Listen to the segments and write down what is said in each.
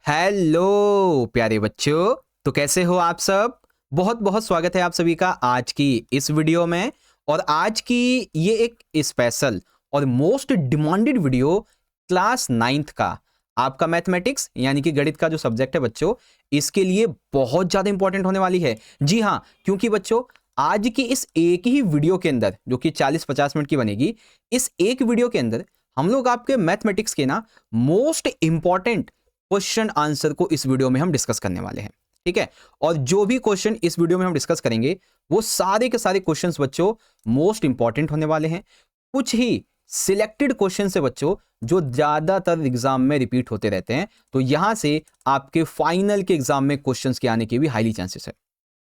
Hello प्यारे बच्चों, तो कैसे हो आप सब। बहुत बहुत स्वागत है आप सभी का आज की इस वीडियो में। और आज की ये एक स्पेशल और most demanded video class 9th का आपका मैथमेटिक्स यानी कि गणित का जो सब्जेक्ट है बच्चों, इसके लिए बहुत ज़्यादा इंपॉर्टेंट होने वाली है। जी हाँ, क्योंकि बच्चों आज की इस एक ही वीडियो के अंदर जो कि 40-50 मिनट की बनेगी, इस एक वीडियो के अंदर हम लोग आपके मैथमेटिक्स के ना मोस्ट इंपॉर्टेंट क्वेश्चन आंसर को इस वीडियो में हम डिस्कस करने वाले हैं। ठीक है, और जो भी क्वेश्चन इस वीडियो में हम डिस्कस करेंगे वो सारे के सारे क्वेश्चंस बच्चों मोस्ट इंपॉर्टेंट होने वाले हैं। कुछ ही सिलेक्टेड क्वेश्चन से बच्चों जो ज्यादातर एग्जाम में रिपीट होते रहते हैं, तो यहां से आपके फाइनल के एग्जाम में क्वेश्चंस के आने के भी हाईली चांसेस है।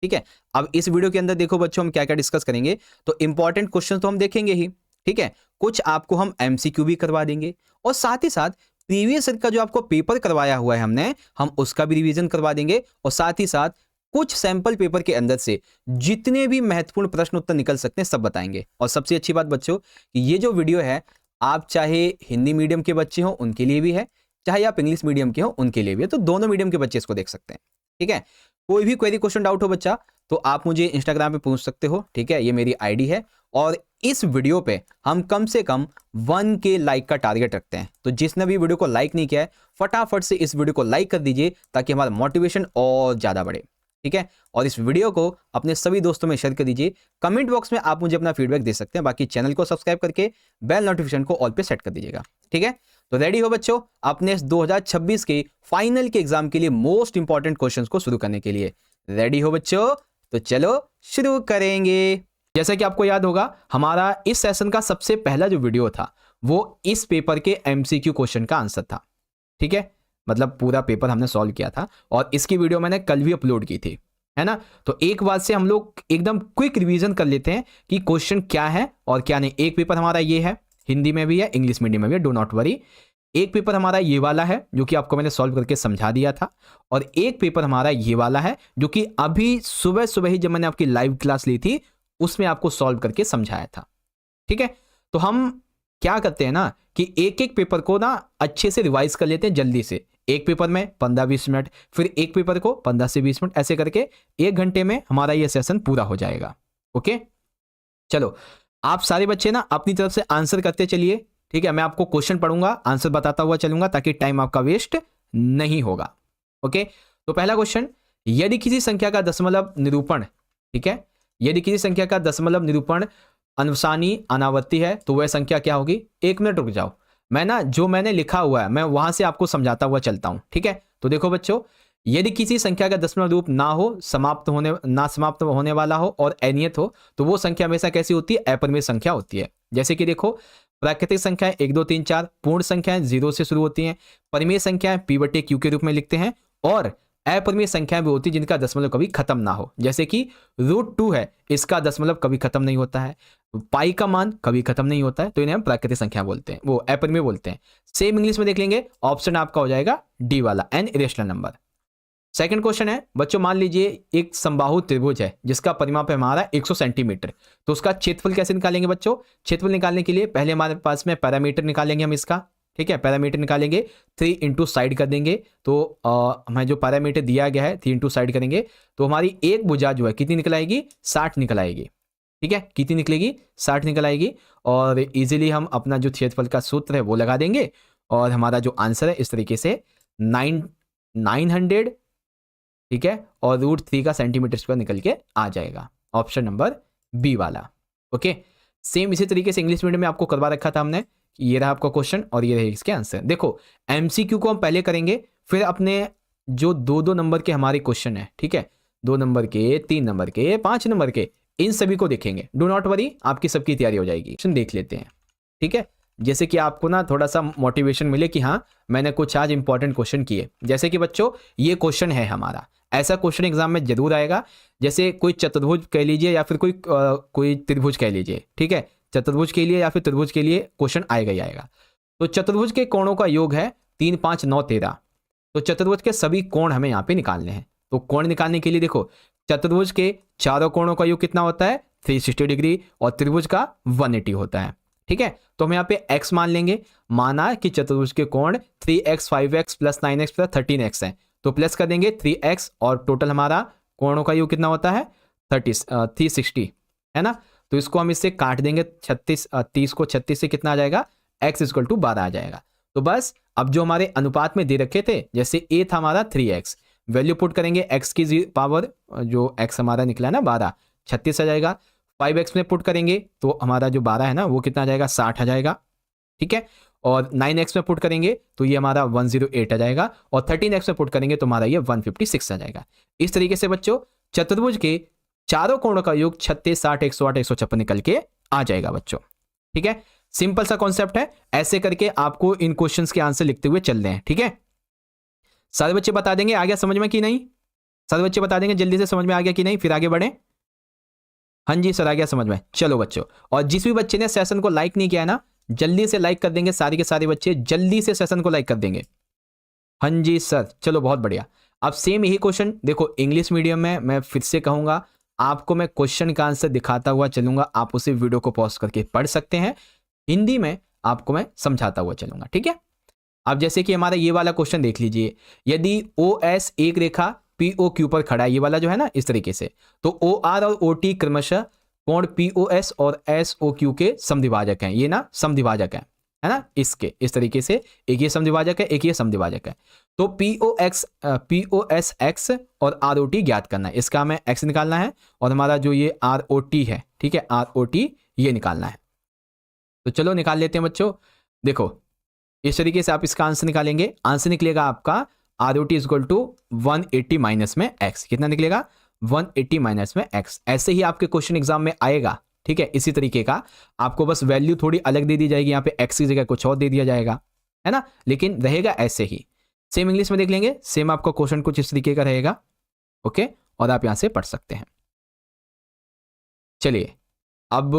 ठीक है, अब इस वीडियो के अंदर देखो बच्चों हम क्या क्या डिस्कस करेंगे। तो इंपॉर्टेंट क्वेश्चन तो हम देखेंगे ही, ठीक है, कुछ आपको हम एमसीक्यू भी करवा देंगे और साथ ही साथ प्रीवियस ईयर का जो आपको पेपर करवाया हुआ है हमने, हम उसका भी रिवीजन करवा देंगे। और साथ ही साथ कुछ सैंपल पेपर के अंदर से जितने भी महत्वपूर्ण प्रश्न उत्तर निकल सकते हैं सब बताएंगे। और सबसे अच्छी बात बच्चों कि ये जो वीडियो है, आप चाहे हिंदी मीडियम के बच्चे हो उनके लिए भी है, चाहे आप इंग्लिश मीडियम के हो उनके लिए भी है, तो दोनों मीडियम के बच्चे इसको देख सकते हैं। ठीक है, कोई भी क्वेरी क्वेश्चन डाउट हो बच्चा तो आप मुझे इंस्टाग्राम पे पूछ सकते हो। ठीक है, ये मेरी आईडी है और इस वीडियो पे हम कम से कम 1K लाइक का टारगेट रखते हैं। तो जिसने भी वीडियो को लाइक नहीं किया है फटाफट से इस वीडियो को लाइक कर दीजिए ताकि हमारा मोटिवेशन और ज्यादा बढ़े। ठीक है, और इस वीडियो को अपने सभी दोस्तों में शेयर कर दीजिए। कमेंट बॉक्स में आप मुझे अपना फीडबैक दे सकते हैं, बाकी चैनल को सब्सक्राइब करके बेल नोटिफिकेशन को ऑल पे सेट कर दीजिएगा। ठीक है, तो रेडी हो बच्चों अपने 2026 के फाइनल के एग्जाम के लिए मोस्ट इंपॉर्टेंट क्वेश्चंस को शुरू करने के लिए। रेडी हो बच्चों, तो चलो शुरू करेंगे। जैसा कि आपको याद होगा हमारा इस सेशन का सबसे पहला जो वीडियो था वो इस पेपर के एमसीक्यू क्वेश्चन का आंसर था। ठीक है, मतलब पूरा पेपर हमने सॉल्व किया था और इसकी वीडियो मैंने कल भी अपलोड की थी, है ना। तो एक बार से हम लोग एकदम क्विक रिवीजन कर लेते हैं कि क्वेश्चन क्या है और क्या नहीं। एक पेपर हमारा ये है, हिंदी में भी है इंग्लिश मीडियम में भी है, डू नॉट वरी। एक पेपर हमारा ये वाला है जो कि आपको मैंने सॉल्व करके समझा दिया था, और एक पेपर हमारा ये वाला है जो कि अभी सुबह सुबह ही जब मैंने आपकी लाइव क्लास ली थी उसमें आपको सॉल्व करके समझाया था। ठीक है, तो हम क्या करते हैं ना कि एक एक पेपर को ना अच्छे से रिवाइज कर लेते हैं जल्दी से। एक पेपर में 15-20 मिनट, फिर एक पेपर को 15 से 20 मिनट, ऐसे करके 1 घंटे में हमारा ये सेशन पूरा हो जाएगा। ओके, चलो आप सारे बच्चे ना अपनी तरफ से आंसर करते चलिए। ठीक है, मैं आपको क्वेश्चन पढ़ूंगा, आंसर बताता हुआ चलूंगा ताकि टाइम आपका वेस्ट नहीं होगा। ओके, तो पहला क्वेश्चन, यदि किसी संख्या का दशमलव निरूपण, ठीक है, यदि किसी संख्या का दशमलव निरूपण अनुसानी अनावर्ती है तो वह संख्या क्या होगी। 1 मिनट रुक जाओ, मैं ना जो मैंने लिखा हुआ है मैं वहां से आपको समझाता हुआ चलता हूं। ठीक है, तो देखो बच्चों, यदि किसी संख्या का दशमलव रूप ना हो, समाप्त होने वाला हो और अनियत हो तो वो संख्या हमेशा कैसी होती है, अपरिमेय संख्या होती है। जैसे कि देखो, प्राकृतिक संख्याएं 1 2 3 4, पूर्ण संख्याएं 0 से शुरू होती हैं, परिमेय संख्याएं P/Q के रूप में लिखते हैं, और अपरिमेय संख्याएं भी होती है जिनका दशमलव कभी खत्म ना हो। जैसे कि √2 है, इसका दशमलव कभी खत्म नहीं होता है, पाई का मान कभी खत्म नहीं होता है, तो इन्हें हम प्राकृतिक संख्या बोलते हैं, वो अपरिमेय बोलते हैं। सेम इंग्लिश में देख लेंगे, ऑप्शन आपका हो जाएगा डी वाला, an irrational number. Second question है बच्चों, मान लीजिए एक समबाहु त्रिभुज है जिसका परिमाप है हमारा 100 सेंटीमीटर, तो उसका क्षेत्रफल कैसे निकालेंगे बच्चों। क्षेत्रफल निकालने के लिए पहले हमारे पास में पैरामीटर निकालेंगे हम इसका। ठीक है, पैरामीटर निकालेंगे, 3 इंटू साइड कर देंगे, तो हमें जो पैरामीटर दिया गया है 3 इंटू साइड करेंगे तो हमारी एक भुजा जो है कितनी निकल आएगी, 60 निकल आएगी। ठीक है, कितनी निकलेगी, 60 निकल आएगी। और इजीली हम अपना जो क्षेत्रफल का सूत्र है वो लगा देंगे और हमारा जो आंसर है इस तरीके से 900, ठीक है, और √3 का सेंटीमीटर स्क्वायर निकल के आ जाएगा, ऑप्शन नंबर बी वाला। ओके, सेम इसी तरीके से इंग्लिश मीडियम में आपको करवा रखा था हमने। ये रहा आपका क्वेश्चन और ये रहे इसके आंसर। देखो एमसीक्यू को हम पहले करेंगे, फिर अपने जो 2-2 नंबर के हमारे क्वेश्चन है, ठीक है, 2 नंबर के, 3 नंबर के, 5 नंबर के, इन सभी को देखेंगे। डू नॉट वरी, आपकी सबकी तैयारी हो जाएगी। देख लेते हैं, ठीक है, जैसे कि आपको ना थोड़ा सा मोटिवेशन मिले कि हाँ मैंने कुछ आज इंपॉर्टेंट क्वेश्चन किए। जैसे कि बच्चों ये क्वेश्चन है हमारा, ऐसा क्वेश्चन एग्जाम में जरूर आएगा, जैसे कोई चतुर्भुज कह लीजिए या फिर कोई त्रिभुज कह लीजिए। ठीक है, चतुर्भुज के लिए या फिर त्रिभुज के लिए क्वेश्चन आएगा ही आएगा। तो चतुर्भुज के कोणों का योग है 3 5 9 13, तो चतुर्भुज के सभी कोण हमें यहाँ पे निकालने हैं। तो कोण निकालने के लिए देखो, चतुर्भुज के चारों कोणों का योग कितना होता है, 360 डिग्री, और त्रिभुज का 180 होता है। ठीक है, तो हम यहाँ पे x मान लेंगे। माना कि चतुर्भुज के कोण 3x 5x plus 9x plus 13x है, तो प्लस कर देंगे 3x और टोटल हमारा कोणों का योग कितना होता है 360, है ना। तो इसको हम इससे काट देंगे 30 को 36 से कितना आ जाएगा x इक्वल टू 12 आ जाएगा। तो बस अब जो हमारे अनुपात में दे रखे थे, जैसे a था हमारा 3x, वैल्यू पुट करेंगे x की पावर, जो x हमारा निकला है ना 12, 36 आ जाएगा। 5x में पुट करेंगे तो हमारा जो 12 है ना वो कितना आ जाएगा 60 आ जाएगा, ठीक है। और 9x में पुट करेंगे तो ये हमारा 108 आ जाएगा, और 13x में पुट करेंगे तो हमारा ये 156 आ जाएगा। इस तरीके से बच्चों चतुर्भुज के चारों कोणों का योग 36, 60, 108, 156 निकल के आ जाएगा बच्चों, ठीक है। सिंपल सा कॉन्सेप्ट है, ऐसे करके आपको इन क्वेश्चंस के आंसर लिखते हुए चल रहे हैं, ठीक है। सारे बच्चे बता देंगे आ गया समझ में कि नहीं, सारे बच्चे बता देंगे जल्दी से समझ में आ गया कि नहीं, फिर आगे बढ़े। हाँ जी सर आ गया समझ में। चलो बच्चों, और जिस भी बच्चे ने सेशन को लाइक नहीं किया है ना, जल्दी से लाइक कर देंगे, सारे के सारे बच्चे जल्दी से सेशन को लाइक कर देंगे। हाँ जी सर, चलो बहुत बढ़िया। अब सेम यही क्वेश्चन देखो इंग्लिश मीडियम में, मैं फिर से कहूंगा आपको मैं क्वेश्चन का आंसर दिखाता हुआ चलूंगा, आप उसे वीडियो को पॉज करके पढ़ सकते हैं। हिंदी में आपको मैं समझाता हुआ चलूंगा, ठीक है। अब जैसे कि हमारा ये वाला क्वेश्चन देख लीजिए, यदि OS एक रेखा POQ पर खड़ा है, ये वाला जो है ना इस तरीके से, तो OR और OT क्रमशः कोण POS और SOQ के समद्विभाजक हैं, ये ना समद्विभाजक है ना, इसके इस तरीके से एक ये समद्विभाजक है, एक ये समद्विभाजक है। तो POSX और ROT ज्ञात करना है, इसका हमें x निकालना है, और हमारा जो ये ROT है, ठीक है, ROT ये निकालना है। तो चलो निकाल लेते हैं बच्चों। देखो इस तरीके से आप इसका आंसर निकालेंगे, आंसर निकलेगा आपका ROT इक्वल टू 180 माइनस में x, कितना निकलेगा 180 माइनस में x। ऐसे ही आपके क्वेश्चन एग्जाम में आएगा, ठीक है, इसी तरीके का। आपको बस वैल्यू थोड़ी अलग दे दी जाएगी, यहाँ पे x की जगह कुछ और दे दिया जाएगा, है ना, लेकिन रहेगा ऐसे ही। सेम इंग्लिश में देख लेंगे, सेम आपका क्वेश्चन कुछ इस तरीके का रहेगा, ओके, और आप यहां से पढ़ सकते हैं। चलिए अब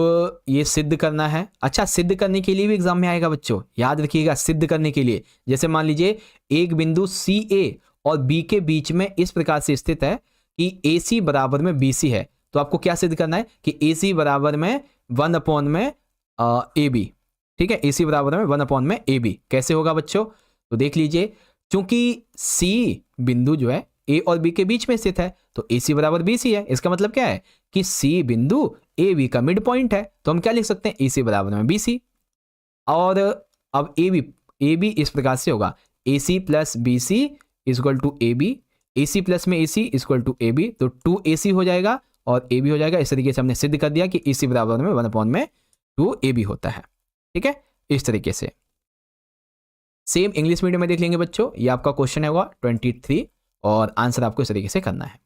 ये सिद्ध करना है। अच्छा, सिद्ध करने के लिए भी एग्जाम में आएगा बच्चों, याद रखिएगा, सिद्ध करने के लिए जैसे मान लीजिए एक बिंदु CA और B के बीच में इस प्रकार से स्थित है कि AC बराबर में BC है, तो आपको क्या सिद्ध करना है कि AC बराबर में 1 में AB, ठीक है, AC बराबर में 1 में AB। कैसे होगा बच्चों, तो देख लीजिए, चूंकि C बिंदु जो है A और B के बीच में स्थित है, तो AC बराबर BC है। इसका मतलब क्या है कि C बिंदु AB का मिड पॉइंट है, तो हम क्या लिख सकते हैं AC बराबर में BC। और अब AB इस प्रकार से होगा AC plus BC equal to AB, AC plus में AC इक्वल टू AB, तो 2AC हो जाएगा और AB हो जाएगा। इस तरीके से हमने सिद्ध कर दिया कि AC बराबर में 1 में 2AB होता है, ठीक है, इस तरीके से। सेम इंग्लिश मीडियम में देख लेंगे बच्चों, ये आपका क्वेश्चन है हुआ 23 और आंसर आपको इस तरीके से करना है।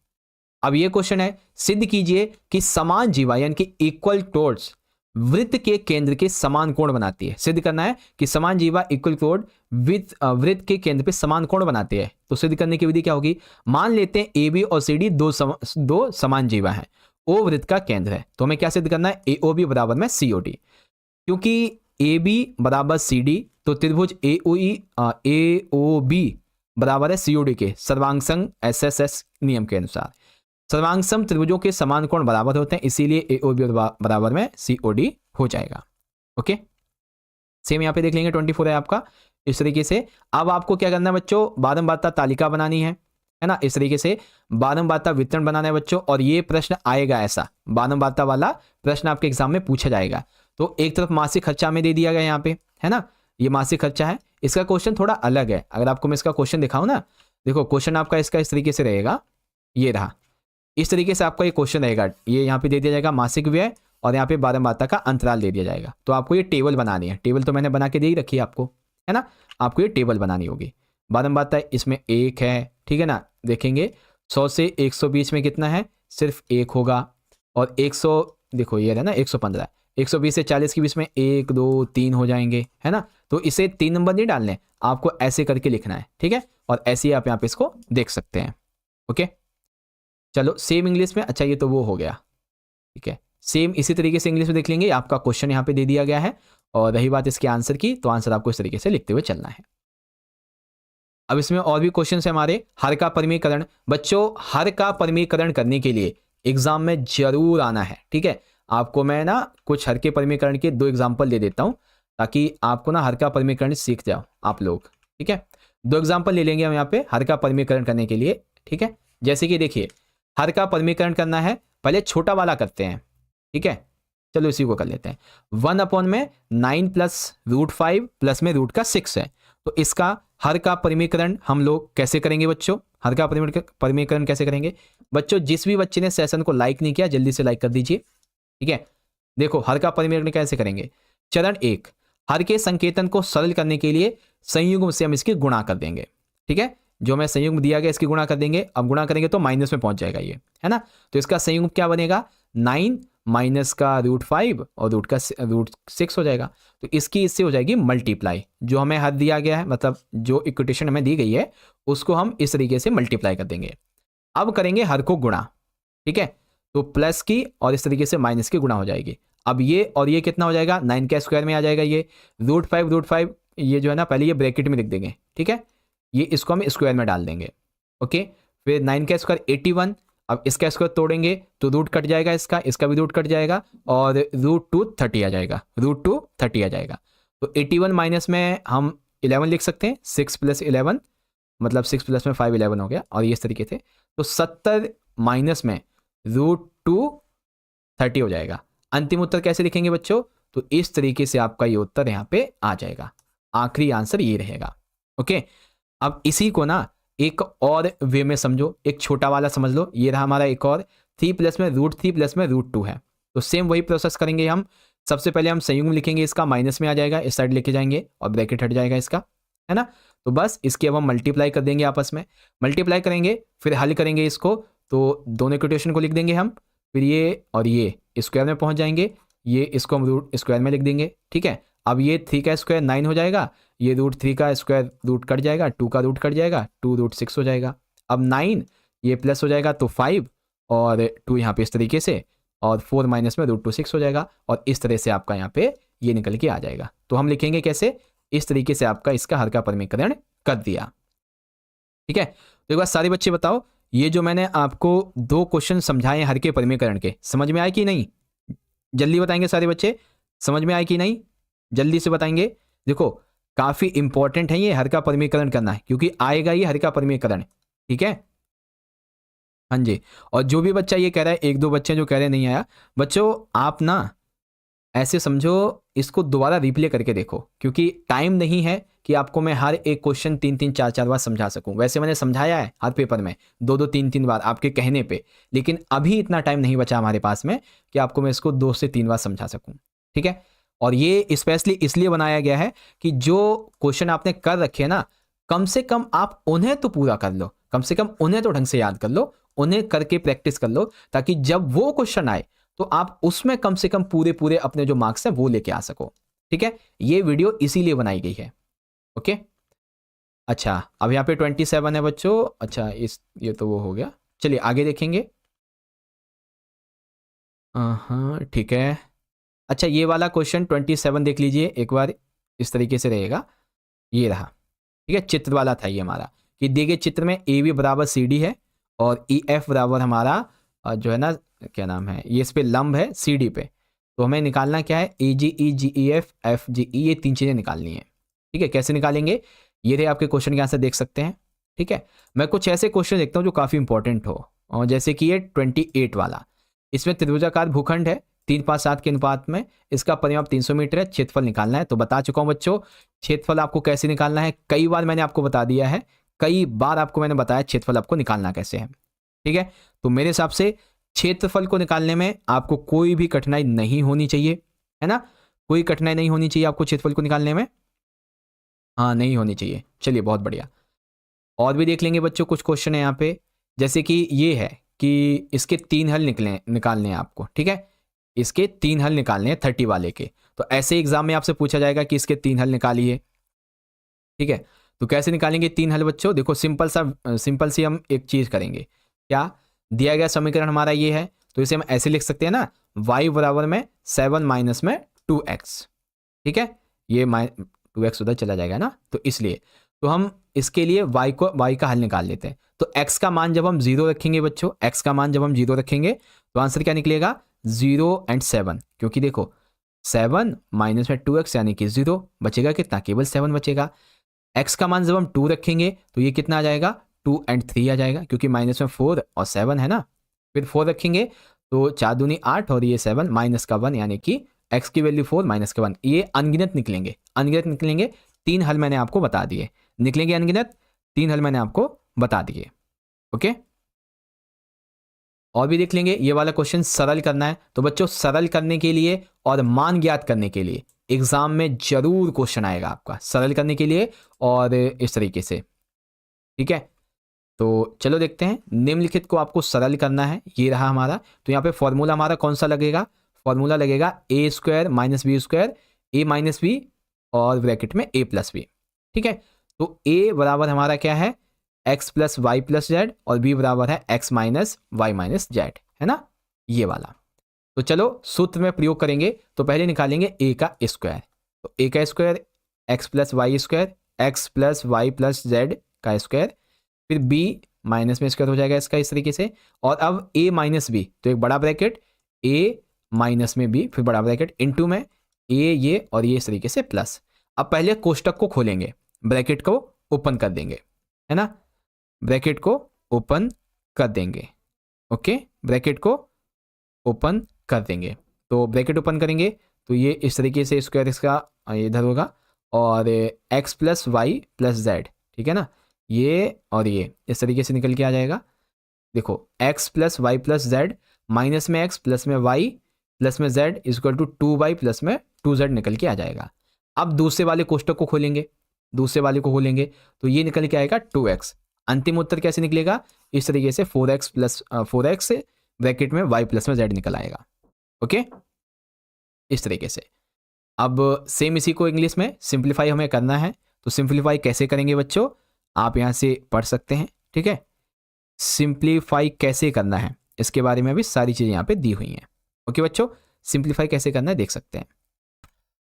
अब ये क्वेश्चन है, सिद्ध कीजिए कि समान जीवा यानी कि इक्वल टोर्ड्स वृत्त के केंद्र के समान कोण बनाती है। सिद्ध करना है कि समान जीवा इक्वल टोर्ड वृत्त के केंद्र पे समान कोण बनाती है। तो सिद्ध करने की विधि क्या होगी, मान लेते हैं AB और CD दो समान जीवा हैं, O वृत्त का केंद्र है, तो हमें क्या सिद्ध करना है AOB बराबर में COD। क्योंकि AB बराबर CD, तो त्रिभुज AOB बराबर है COD के सर्वांगसम SSS नियम के अनुसार। सर्वांगसम त्रिभुजों के समान कोण बराबर होते हैं, इसीलिए AOB बराबर में COD हो जाएगा, ओके। सेम यहाँ पे देख लेंगे 24 है आपका इस तरीके से। अब आपको क्या करना है बच्चों, बारंबारता तालिका बनानी है ना, इस तरीके से बारंबारता वितरण बनाना है बच्चों। और ये प्रश्न आएगा, ऐसा बारंबारता वाला प्रश्न आपके एग्जाम में पूछा जाएगा। तो एक तरफ मासिक खर्चा में दे दिया गया यहाँ पे, है ना, ये मासिक खर्चा है। इसका क्वेश्चन थोड़ा अलग है, अगर आपको मैं इसका क्वेश्चन दिखाऊं ना, देखो क्वेश्चन आपका इसका इस तरीके से रहेगा, ये रहा, इस तरीके से आपका ये क्वेश्चन रहेगा। ये यहाँ पे दे दिया जाएगा मासिक व्यय और यहाँ पे बारंबारता का अंतराल दे दिया जाएगा। तो आपको ये टेबल बनानी है, टेबल तो मैंने बना के दे ही रखी है आपको, है ना, आपको ये टेबल बनानी होगी। बारंबारता इसमें 1 है, ठीक है ना, देखेंगे 100 से 120 में कितना है, सिर्फ 1 होगा। और 100 देखो ये है ना 115, 120 से 40 के बीच में 1 2 3 हो जाएंगे, है ना। तो इसे 3 नंबर नहीं डालने, आपको ऐसे करके लिखना है, ठीक है, और ऐसे ही आप यहाँ पे इसको देख सकते हैं, ओके। चलो सेम इंग्लिश में, अच्छा ये तो वो हो गया, ठीक है, सेम इसी तरीके से इंग्लिश में देख लेंगे। आपका क्वेश्चन यहाँ पे दे दिया गया है, और रही बात इसके आंसर की, तो आंसर आपको इस तरीके से लिखते हुए चलना है। अब इसमें और भी क्वेश्चन है हमारे। हर का परिमीकरण, बच्चों हर का परिमीकरण करने के लिए एग्जाम में जरूर आना है, ठीक है। आपको मैं ना कुछ हर के परिमीकरण के 2 एग्जाम्पल दे देता हूँ ताकि आपको ना हर का परिमीकरण सीख जाओ आप लोग। ठीक है, 2 एग्जाम्पल ले लेंगे हम यहाँ पे हर का परिमीकरण करने के लिए। ठीक है, जैसे कि देखिए हर का परिमीकरण करना है, पहले छोटा वाला करते हैं। ठीक है, चलो इसी को कर लेते हैं। 1 अपॉन में 9 प्लस √5 प्लस में रूट का 6 है, तो इसका हर का परिमीकरण हम लोग कैसे करेंगे बच्चों? हर का परिमीकरण कैसे करेंगे बच्चों? जिस भी बच्चे ने सेशन को लाइक नहीं किया जल्दी से लाइक कर दीजिए। ठीक है, देखो हर का परिमीकरण कैसे करेंगे। चरण 1, हर के संकेतन को सरल करने के लिए संयुग्म से हम इसकी गुणा कर देंगे। ठीक है, जो मैं संयुग्म दिया गया इसकी गुणा कर देंगे। अब गुणा करेंगे तो माइनस में पहुंच जाएगा ये, है ना। तो इसका संयुग्म क्या बनेगा? 9 माइनस का √5 और √6 हो जाएगा। तो इसकी इससे हो जाएगी मल्टीप्लाई। जो हमें हद दिया गया है, मतलब जो इक्वेशन हमें दी गई है उसको हम इस तरीके से मल्टीप्लाई कर देंगे। अब करेंगे हर को गुणा। ठीक है, तो प्लस की और इस तरीके से माइनस की गुणा हो जाएगी। अब ये और ये कितना हो जाएगा? 9 के स्क्वायर में आ जाएगा ये। √5 ये जो है ना पहले ये ब्रैकेट में लिख देंगे। ठीक है, ये इसको हम स्क्वायर में डाल देंगे। ओके, फिर 9 का स्क्वायर 81। अब इसका स्क्वायर तोड़ेंगे तो रूट कट जाएगा, इसका भी रूट कट जाएगा और √2 30 आ जाएगा। √2 30 आ जाएगा। तो 81 माइनस में हम 11 लिख सकते हैं। 6 प्लस 11 मतलब 6 प्लस में 5 11 हो गया। और ये इस तरीके से तो 70 माइनस में √2 30 हो जाएगा। अंतिम उत्तर कैसे लिखेंगे बच्चों? तो इस तरीके से आपका ये उत्तर यहाँ पे आ जाएगा। आखिरी आंसर ये रहेगा। ओके, अब इसी को ना एक और वे में समझो, एक छोटा वाला समझ लो। ये रहा हमारा एक और 3 प्लस में √3 प्लस में √2 है। तो सेम वही प्रोसेस करेंगे हम। सबसे पहले हम संयुग्म लिखेंगे, इसका माइनस में आ जाएगा, इस साइड लेके जाएंगे और ब्रैकेट हट जाएगा इसका, है ना। तो बस इसकी अब हम मल्टीप्लाई कर देंगे, आपस में मल्टीप्लाई करेंगे, फिर हल करेंगे इसको। तो दोनों इक्वेशन को लिख देंगे हम, फिर ये और ये स्क्वायर में पहुंच जाएंगे। ये इसको हम रूट स्क्वायर में लिख देंगे। ठीक है, अब ये 3 का स्क्वायर 9 हो जाएगा, ये √3 का स्क्वायर रूट कट जाएगा, 2 का रूट कट जाएगा, 2 √6 हो जाएगा। अब 9 ये प्लस हो जाएगा तो 5 और 2 यहाँ पे इस तरीके से, और 4 माइनस में √2 6 हो जाएगा। और इस तरह से आपका यहाँ पे ये निकल के आ जाएगा। तो हम लिखेंगे कैसे? इस तरीके से आपका इसका हर का परिमीकरण कर दिया। ठीक है, तो एक बार सारे बच्चे बताओ, ये जो मैंने आपको 2 क्वेश्चन समझाए हर के परिमीकरण के, समझ में आए कि नहीं? जल्दी बताएंगे सारे बच्चे, समझ में आए कि नहीं? जल्दी से बताएंगे। देखो काफी इंपॉर्टेंट है ये हर का परिमीकरण करना है, क्योंकि आएगा ये हर का परिमीकरण। ठीक है, हाँ जी। और जो भी बच्चा ये कह रहा है, 1-2 बच्चे जो कह रहे नहीं आया, बच्चों आप ना ऐसे समझो इसको दोबारा रिप्ले करके देखो, क्योंकि टाइम नहीं है कि आपको मैं हर एक क्वेश्चन 3-3 4-4 बार समझा सकूं। वैसे मैंने समझाया है हर पेपर में 2-2 3-3 बार आपके कहने पे, लेकिन अभी इतना टाइम नहीं बचा हमारे पास में कि आपको मैं इसको 2 से 3 बार समझा सकूं। ठीक है, और ये स्पेशली इसलिए बनाया गया है कि जो क्वेश्चन आपने कर रखे हैं ना, कम से कम आप उन्हें तो पूरा कर लो, कम से कम उन्हें तो ढंग से याद कर लो, उन्हें करके प्रैक्टिस कर लो, ताकि जब वो क्वेश्चन आए तो आप उसमें कम से कम पूरे अपने जो मार्क्स हैं वो लेके आ सको। ठीक है, ये वीडियो इसीलिए बनाई गई है। ओके, अच्छा अब यहाँ पे 27 है बच्चों। अच्छा ये तो वो हो गया, चलिए आगे देखेंगे। हाँ ठीक है, अच्छा ये वाला क्वेश्चन 27 देख लीजिए एक बार, इस तरीके से रहेगा। ये रहा, ठीक है, चित्र वाला था ये हमारा, कि दिए गए चित्र में AB बराबर CD है और EF बराबर हमारा जो है ना क्या नाम है, ये इस पे लंब है CD पे। तो हमें निकालना क्या है? AG EGEF FGE, ये 3 चीज़ें निकालनी है। ठीक है, कैसे निकालेंगे? ये रहे आपके क्वेश्चन के आंसर, देख सकते हैं। ठीक है, मैं कुछ ऐसे क्वेश्चन देखता हूँ जो काफ़ी इंपॉर्टेंट हो, और जैसे कि ये 28 वाला, इसमें त्रिभुजाकार भूखंड है 3-5-7 के अनुपात में, इसका परिमाप 300 मीटर है, क्षेत्रफल निकालना है। तो बता चुका हूँ बच्चों, क्षेत्रफल आपको कैसे निकालना है, कई बार मैंने आपको बता दिया है, कई बार आपको मैंने बताया क्षेत्रफल आपको निकालना कैसे है। ठीक है, तो मेरे हिसाब से क्षेत्रफल को निकालने में आपको कोई भी कठिनाई नहीं होनी चाहिए, है ना, कोई कठिनाई नहीं होनी चाहिए आपको क्षेत्रफल को निकालने में। हाँ नहीं होनी चाहिए, चलिए बहुत बढ़िया। और भी देख लेंगे बच्चों, कुछ क्वेश्चन है यहाँ पे, जैसे कि ये है कि इसके 3 हल निकालने हैं आपको। ठीक है, इसके 3 हल निकालने हैं 30 वाले के। तो ऐसे एग्जाम में आपसे पूछा जाएगा कि इसके 3 हल निकालिए। ठीक है, तो कैसे निकालेंगे 3 हल बच्चों? देखो सिंपल सी हम एक चीज करेंगे। क्या दिया गया समीकरण हमारा ये है, तो इसे हम ऐसे लिख सकते हैं ना, y बराबर में 7 माइनस में 2x। ठीक है, ये 2x उधर चला जाएगा ना, तो इसलिए तो हम इसके लिए y का हल निकाल लेते हैं। तो x का मान जब हम 0 रखेंगे बच्चों, x का मान जब हम 0 रखेंगे तो आंसर क्या निकलेगा? 0 एंड 7, क्योंकि देखो 7 माइनस में 2x यानी कि 0 बचेगा, कितना, केवल 7 बचेगा। x का मान जब हम 2 रखेंगे तो ये कितना आ जाएगा, 2 एंड 3 आ जाएगा, क्योंकि माइनस में 4 और 7 है ना। फिर 4 रखेंगे तो 4 दूनी 8 और ये 7 माइनस का 1 यानी कि x की वैल्यू 4 माइनस का 1, ये अनगिनत निकलेंगे, अनगिनत निकलेंगे। 3 हल मैंने आपको बता दिए, निकलेंगे अनगिनत, 3 हल मैंने आपको बता दिए। ओके, और भी देख लेंगे। ये वाला क्वेश्चन सरल करना है, तो बच्चों सरल करने के लिए और मान ज्ञात करने के लिए एग्जाम में जरूर क्वेश्चन आएगा आपका, सरल करने के लिए और इस तरीके से, ठीक है। तो चलो देखते हैं, निम्नलिखित को आपको सरल करना है, ये रहा हमारा। तो यहाँ पे फॉर्मूला हमारा कौन सा लगेगा, फॉर्मूला लगेगा ए स्क्वायर माइनस बी स्क्वायर, ए माइनस बी और ब्रैकेट में ए प्लस बी, ठीक है। तो ए बराबर हमारा क्या है, x plus y plus z, और बी बराबर है x minus y minus z, है ना, ये वाला। तो चलो सूत्र में प्रयोग करेंगे, तो पहले निकालेंगे ए का स्क्वायर, तो ए का square x plus y square, x plus y plus z का स्क्वायर, फिर बी माइनस में स्क्वायर हो जाएगा इसका इस तरीके से, और अब ए माइनस बी, तो एक बड़ा ब्रैकेट, ए माइनस में बी, फिर बड़ा ब्रैकेट, इनटू में ए ये और ये इस तरीके से प्लस। अब पहले कोष्टक को खोलेंगे, ब्रैकेट को ओपन कर देंगे, है ना, ब्रैकेट को ओपन कर देंगे, ओके, ब्रैकेट को ओपन कर देंगे। तो ब्रैकेट ओपन करेंगे तो ये इस तरीके से स्क्वायर इसका इधर होगा, और x plus y plus z, ठीक है ना, ये और ये इस तरीके से निकल के आ जाएगा। देखो x plus y plus z, minus में एक्स प्लस में वाई प्लस में z equal to 2y plus में 2z निकल के आ जाएगा। अब दूसरे वाले कोष्टक को खोलेंगे, दूसरे वाले को खोलेंगे तो ये निकल के आएगा 2x। अंतिम उत्तर कैसे निकलेगा, इस तरीके से 4x प्लस 4x ब्रैकेट में y प्लस में z निकल आएगा, ओके, इस तरीके से। अब सेम इसी को इंग्लिश में सिंप्लीफाई हमें करना है, तो सिंप्लीफाई कैसे करेंगे बच्चों, आप यहाँ से पढ़ सकते हैं, ठीक है। सिंप्लीफाई कैसे करना है इसके बारे में भी सारी चीज़ें यहाँ पे दी हुई हैं, ओके बच्चों, सिंप्लीफाई कैसे करना है देख सकते हैं।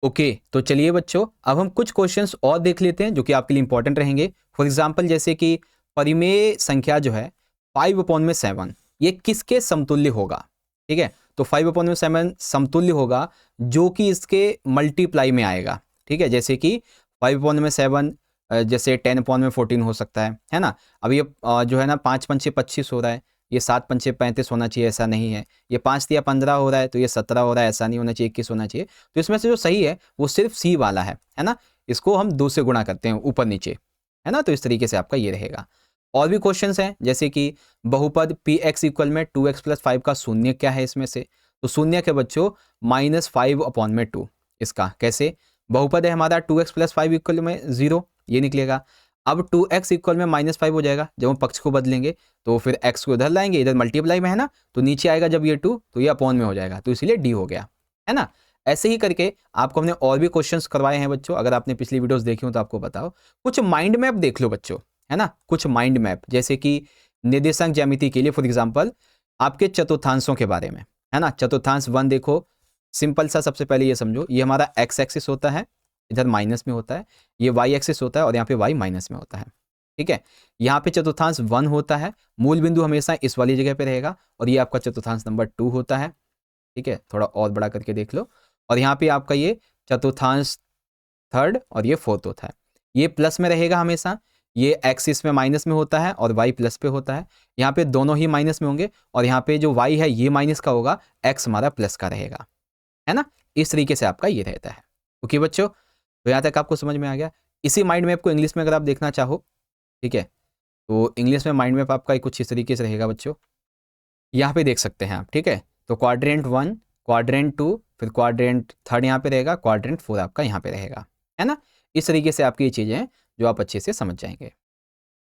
ओके तो चलिए बच्चों, अब हम कुछ क्वेश्चंस और देख लेते हैं जो कि आपके लिए इंपॉर्टेंट रहेंगे। फॉर एग्जांपल जैसे कि परिमेय संख्या जो है 5/7 ये किसके समतुल्य होगा, ठीक है। तो 5/7 समतुल्य होगा जो कि इसके मल्टीप्लाई में आएगा, ठीक है। जैसे कि 5/7 जैसे 10/14 हो सकता है ना। अब ये जो है ना 5 पंचे 25 हो रहा है, ये 7 पंचे 35 होना चाहिए, ऐसा नहीं है। ये 5 तिया 15 हो रहा है तो ये 17 हो रहा है, ऐसा नहीं होना चाहिए, 21 होना चाहिए। तो इसमें से जो सही है वो सिर्फ सी वाला है ना। इसको हम 2 से गुणा करते हैं ऊपर नीचे, है ना। तो इस तरीके से आपका ये रहेगा। और भी क्वेश्चंस हैं जैसे कि बहुपद px इक्वल में 2x + 5 का शून्य क्या है इसमें से, तो शून्य के बच्चों -5/2। इसका कैसे, बहुपद है हमारा 2x + 5 इक्वल में 0, ये निकलेगा। अब 2x इक्वल में -5 हो जाएगा, जब हम पक्ष को बदलेंगे तो फिर x को इधर लाएंगे, इधर मल्टीप्लाई में है ना, तो नीचे आएगा जब ये 2 तो ये अपॉन में हो जाएगा, तो इसीलिए d हो गया, है ना। ऐसे ही करके आपको हमने और भी क्वेश्चंस करवाए हैं बच्चों, अगर आपने पिछली वीडियोस देखी हो तो आपको बताओ। कुछ माइंड मैप देख लो बच्चों, है ना, कुछ माइंड मैप, जैसे कि निर्देशांक ज्यामिति के लिए फॉर एग्जांपल आपके चतुर्थांशों के बारे में, है ना। चतुर्थांश 1 देखो, सिंपल सा, सबसे पहले ये समझो, ये हमारा x एक्सिस होता है, इधर माइनस में होता है, ये y एक्सिस होता है और यहाँ पे y माइनस में होता है, ठीक है। यहाँ पे चतुर्थांश 1 होता है, मूल बिंदु हमेशा इस वाली जगह पे रहेगा, और ये आपका चतुर्थांश नंबर 2 होता है, ठीक है। थोड़ा और बड़ा करके देख लो, और यहाँ पे आपका ये चतुर्थांश 3rd और ये 4th होता है। ये प्लस में रहेगा हमेशा, ये एक्सिस में माइनस में होता है और y प्लस पे होता है। यहाँ पे दोनों ही माइनस में होंगे, और यहाँ पे जो y है ये माइनस का होगा, x हमारा प्लस का रहेगा, है ना। इस तरीके से आपका ये रहता है, ओके बच्चों। तो यहाँ तक आपको समझ में आ गया। इसी माइंड मैप को इंग्लिश में अगर आप देखना चाहो, ठीक है, तो इंग्लिश में माइंड मैप आपका कुछ इस तरीके से रहेगा बच्चों, यहाँ पे देख सकते हैं आप, ठीक है। तो क्वाड्रेंट 1, क्वाड्रेंट 2, फिर क्वाड्रेंट 3rd यहाँ पे रहेगा, क्वाड्रेंट 4 आपका यहाँ पे रहेगा, है ना। इस तरीके से आपकी ये चीज़ें हैं जो आप अच्छे से समझ जाएंगे,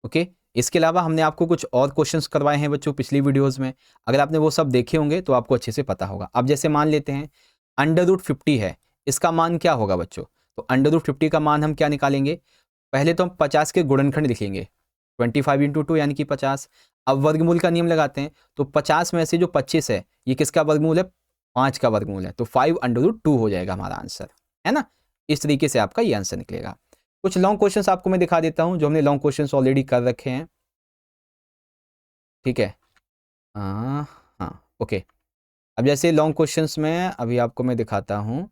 ओके। इसके अलावा हमने आपको कुछ और क्वेश्चंस करवाए हैं बच्चों पिछली वीडियोज़ में, अगर आपने वो सब देखे होंगे तो आपको अच्छे से पता होगा। अब जैसे मान लेते हैं √50 है, इसका मान क्या होगा बच्चों, तो √50 का मान हम क्या निकालेंगे, पहले तो हम 50 के गुणनखंड लिखेंगे, 25 × 2 यानी कि 50। अब वर्गमूल का नियम लगाते हैं, तो 50 में से जो 25 है ये किसका वर्गमूल है, 5 का वर्गमूल है, तो 5/2 हो जाएगा हमारा आंसर, है ना। इस तरीके से आपका ये आंसर निकलेगा। कुछ लॉन्ग क्वेश्चंस आपको मैं दिखा देता हूं जो हमने लॉन्ग क्वेश्चंस ऑलरेडी कर रखे हैं, ठीक है। हाँ ओके। अब जैसे लॉन्ग क्वेश्चंस में अभी आपको मैं दिखाता हूँ।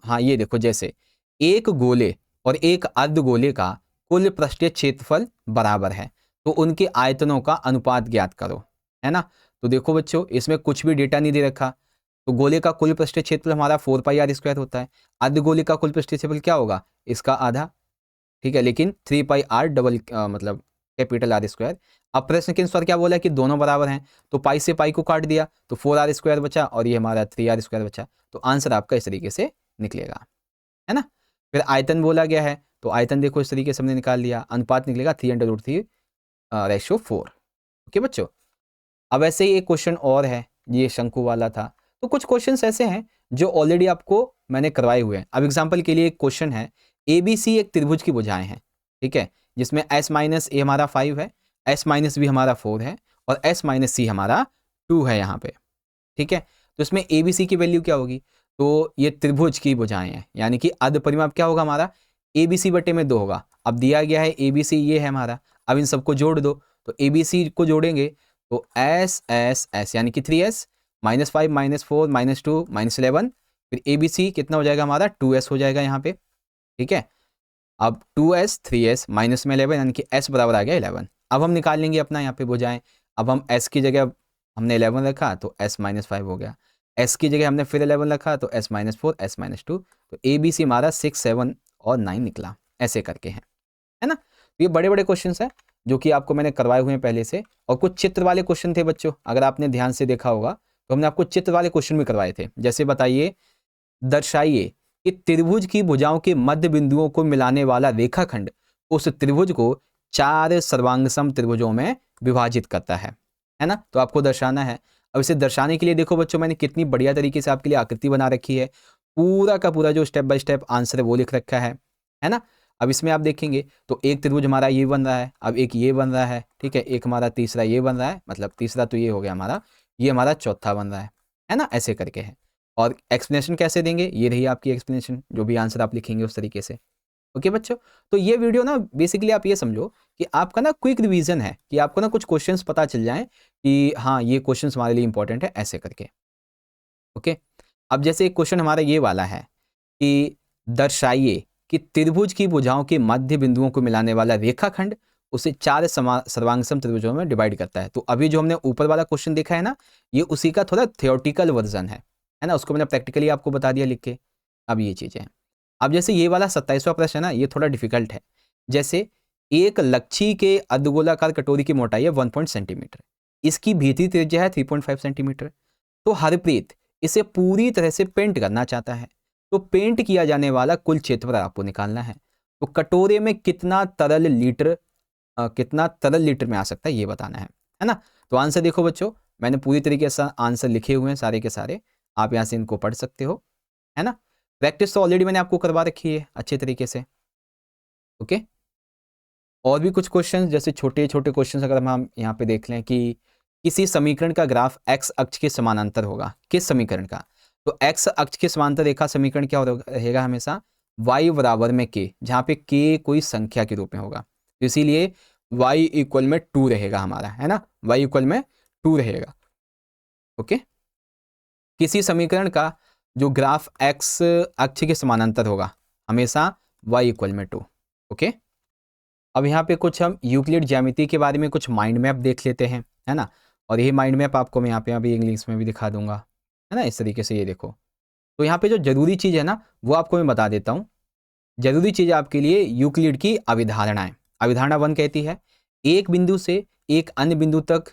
हाँ ये देखो, जैसे एक गोले और एक अर्धगोले का कुल पृष्ठीय क्षेत्रफल बराबर है तो उनके आयतनों का अनुपात ज्ञात करो, है ना। तो देखो बच्चों, इसमें कुछ भी डेटा नहीं दे रखा। तो गोले का कुल पृष्ठीय क्षेत्रफल हमारा 4πr² होता है। अर्धगोले का कुल पृष्ठीय क्षेत्रफल क्या होगा, इसका आधा, ठीक है, लेकिन 3πr डबल मतलब कैपिटल R²। अब प्रश्न के अनुसार क्या बोला है कि दोनों बराबर हैं, तो पाई से पाई को काट दिया तो 4r² बचा और ये हमारा 3r² बचा। तो आंसर आपका इस तरीके से निकलेगा, है ना। फिर आयतन बोला गया है तो आयतन देखो इस तरीके से हमने निकाल लिया, अनुपात निकलेगा 3/3 ओके बच्चों। अब ऐसे ही एक क्वेश्चन और है, ये शंकु वाला था। तो कुछ क्वेश्चंस ऐसे हैं जो ऑलरेडी आपको मैंने करवाए हुए हैं। अब एग्जांपल के लिए एक क्वेश्चन है, ABC एक त्रिभुज की भुजाएं हैं, ठीक है, जिसमें S-A हमारा 5 है, S-B हमारा 4 है और S-C हमारा 2 है यहाँ पे, ठीक है। तो इसमें ABC की वैल्यू क्या होगी, तो ये त्रिभुज की भुजाएं हैं, यानी कि अर्ध परिमाप क्या होगा हमारा, ABC/2 होगा। अब दिया गया है ABC ये है हमारा, अब इन सबको जोड़ दो, तो ABC को जोड़ेंगे तो S यानी कि 3S -5 -4 -2 -11, फिर ABC कितना हो जाएगा हमारा 2S हो जाएगा यहाँ पे, ठीक है। अब 2S 3S माइनस में 11 यानी कि S बराबर आ गया 11। अब हम निकाल लेंगे अपना यहाँ पे भुजाएं। अब हम S की जगह हमने 11 रखा तो S -5 हो गया, S की जगह हमने फिर 11 रखा तो S -4 S -2, तो ABC हमारा 6 7 और 9 निकला, ऐसे करके है ना। तो ये बड़े बड़े क्वेश्चन हैं जो कि आपको मैंने करवाए हुए हैं पहले से, और कुछ चित्र वाले क्वेश्चन थे बच्चों, अगर आपने ध्यान से देखा होगा तो हमने आपको चित्र वाले क्वेश्चन भी करवाए थे। जैसे बताइए, दर्शाइए कि त्रिभुज की भुजाओं के मध्य बिंदुओं को मिलाने वाला रेखाखंड उस त्रिभुज को 4 सर्वांगसम त्रिभुजों में विभाजित करता है ना। तो आपको दर्शाना है। अब इसे दर्शाने के लिए देखो बच्चों, मैंने कितनी बढ़िया तरीके से आपके लिए आकृति बना रखी है, पूरा का पूरा जो स्टेप बाय स्टेप आंसर है वो लिख रखा है ना। अब इसमें आप देखेंगे तो एक त्रिभुज हमारा ये बन रहा है, अब एक ये बन रहा है, ठीक है, एक हमारा तीसरा ये बन रहा है, मतलब तीसरा तो ये हो गया हमारा, ये हमारा चौथा बन रहा है ना, ऐसे करके है। और एक्सप्लेनेशन कैसे देंगे, ये रही आपकी एक्सप्लेनेशन, जो भी आंसर आप लिखेंगे उस तरीके से। ओके बच्चों, तो ये वीडियो ना बेसिकली आप ये समझो कि आपका ना क्विक रिवीजन है, कि आपको ना कुछ क्वेश्चंस पता चल जाए कि हाँ ये क्वेश्चंस हमारे लिए इंपॉर्टेंट है, ऐसे करके। ओके, अब जैसे एक क्वेश्चन हमारा ये वाला है कि दर्शाइए कि त्रिभुज की भुजाओं के मध्य बिंदुओं को मिलाने वाला रेखाखंड उसे 4 सर्वांगसम त्रिभुजों में डिवाइड करता है। तो अभी जो हमने ऊपर वाला क्वेश्चन देखा है ना, ये उसी का थोड़ा थियोरटिकल वर्जन है ना, उसको मैंने प्रैक्टिकली आपको बता दिया लिख के। अब ये चीज़ें हैं। अब जैसे ये वाला 27वां प्रश्न है ना, ये थोड़ा डिफिकल्ट है। जैसे एक लच्छी के अर्धगोलाकार कटोरी की मोटाई है 1 सेंटीमीटर, इसकी भीतरी त्रिज्या है 3.5 सेंटीमीटर। तो हरप्रीत इसे पूरी तरह से पेंट करना चाहता है, तो पेंट किया जाने वाला कुल क्षेत्रफल आपको निकालना है। तो कटोरे में कितना तरल लीटर में आ सकता है ये बताना है ना। तो आंसर देखो बच्चों, मैंने पूरी तरीके से आंसर लिखे हुए हैं सारे के सारे, आप यहाँ से इनको पढ़ सकते हो, है ना। प्रैक्टिस तो ऑलरेडी मैंने आपको करवा रखी है अच्छे तरीके से। ओके, और भी कुछ क्वेश्चन, जैसे छोटे छोटे क्वेश्चन अगर हम यहाँ पे देख लें कि किसी समीकरण का ग्राफ x अक्ष के समानांतर होगा, किस समीकरण का, तो x अक्ष के समांतर रेखा समीकरण क्या रहेगा हमेशा, y बराबर में k, जहाँ पे k कोई संख्या के रूप में होगा, तो इसीलिए y इक्वल में 2 रहेगा हमारा, है ना, y इक्वल में 2 रहेगा। ओके, किसी समीकरण का जो ग्राफ x अक्ष के समानांतर होगा हमेशा y इक्वल में 2। ओके, अब यहाँ पे कुछ हम यूक्लिड ज्यामिति के बारे में कुछ माइंड मैप देख लेते हैं, है ना। और यही माइंड मैप आपको मैं यहाँ पे अभी इंग्लिश में भी दिखा दूंगा, है ना, इस तरीके से। ये देखो, तो यहाँ पे जो जरूरी चीज़ है ना वो आपको मैं बता देता हूँ। जरूरी चीज़ आपके लिए यूक्लिड की अवधारणाएं। अवधारणा 1 कहती है एक बिंदु से एक अन्य बिंदु तक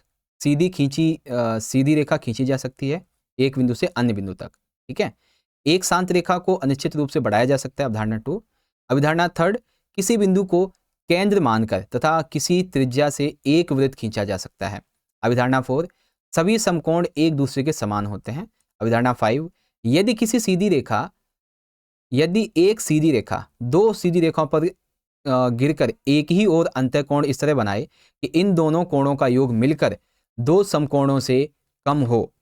सीधी रेखा खींची जा सकती है, एक बिंदु से अन्य बिंदु तक, ठीक है। एक शांत रेखा को अनिश्चित रूप से बढ़ाया जा सकता है, अवधारणा 2। अवधारणा 3, किसी बिंदु को केंद्र मानकर तथा किसी त्रिज्या से एक वृत्त खींचा जा सकता है। अवधारणा 4, सभी समकोण एक दूसरे के समान होते हैं। अवधारणा 5, यदि एक सीधी रेखा दो सीधी रेखाओं पर गिरकर एक ही और अंतःकोण इस तरह बनाए कि इन दोनों कोणों का योग मिलकर दो समकोणों से कम हो,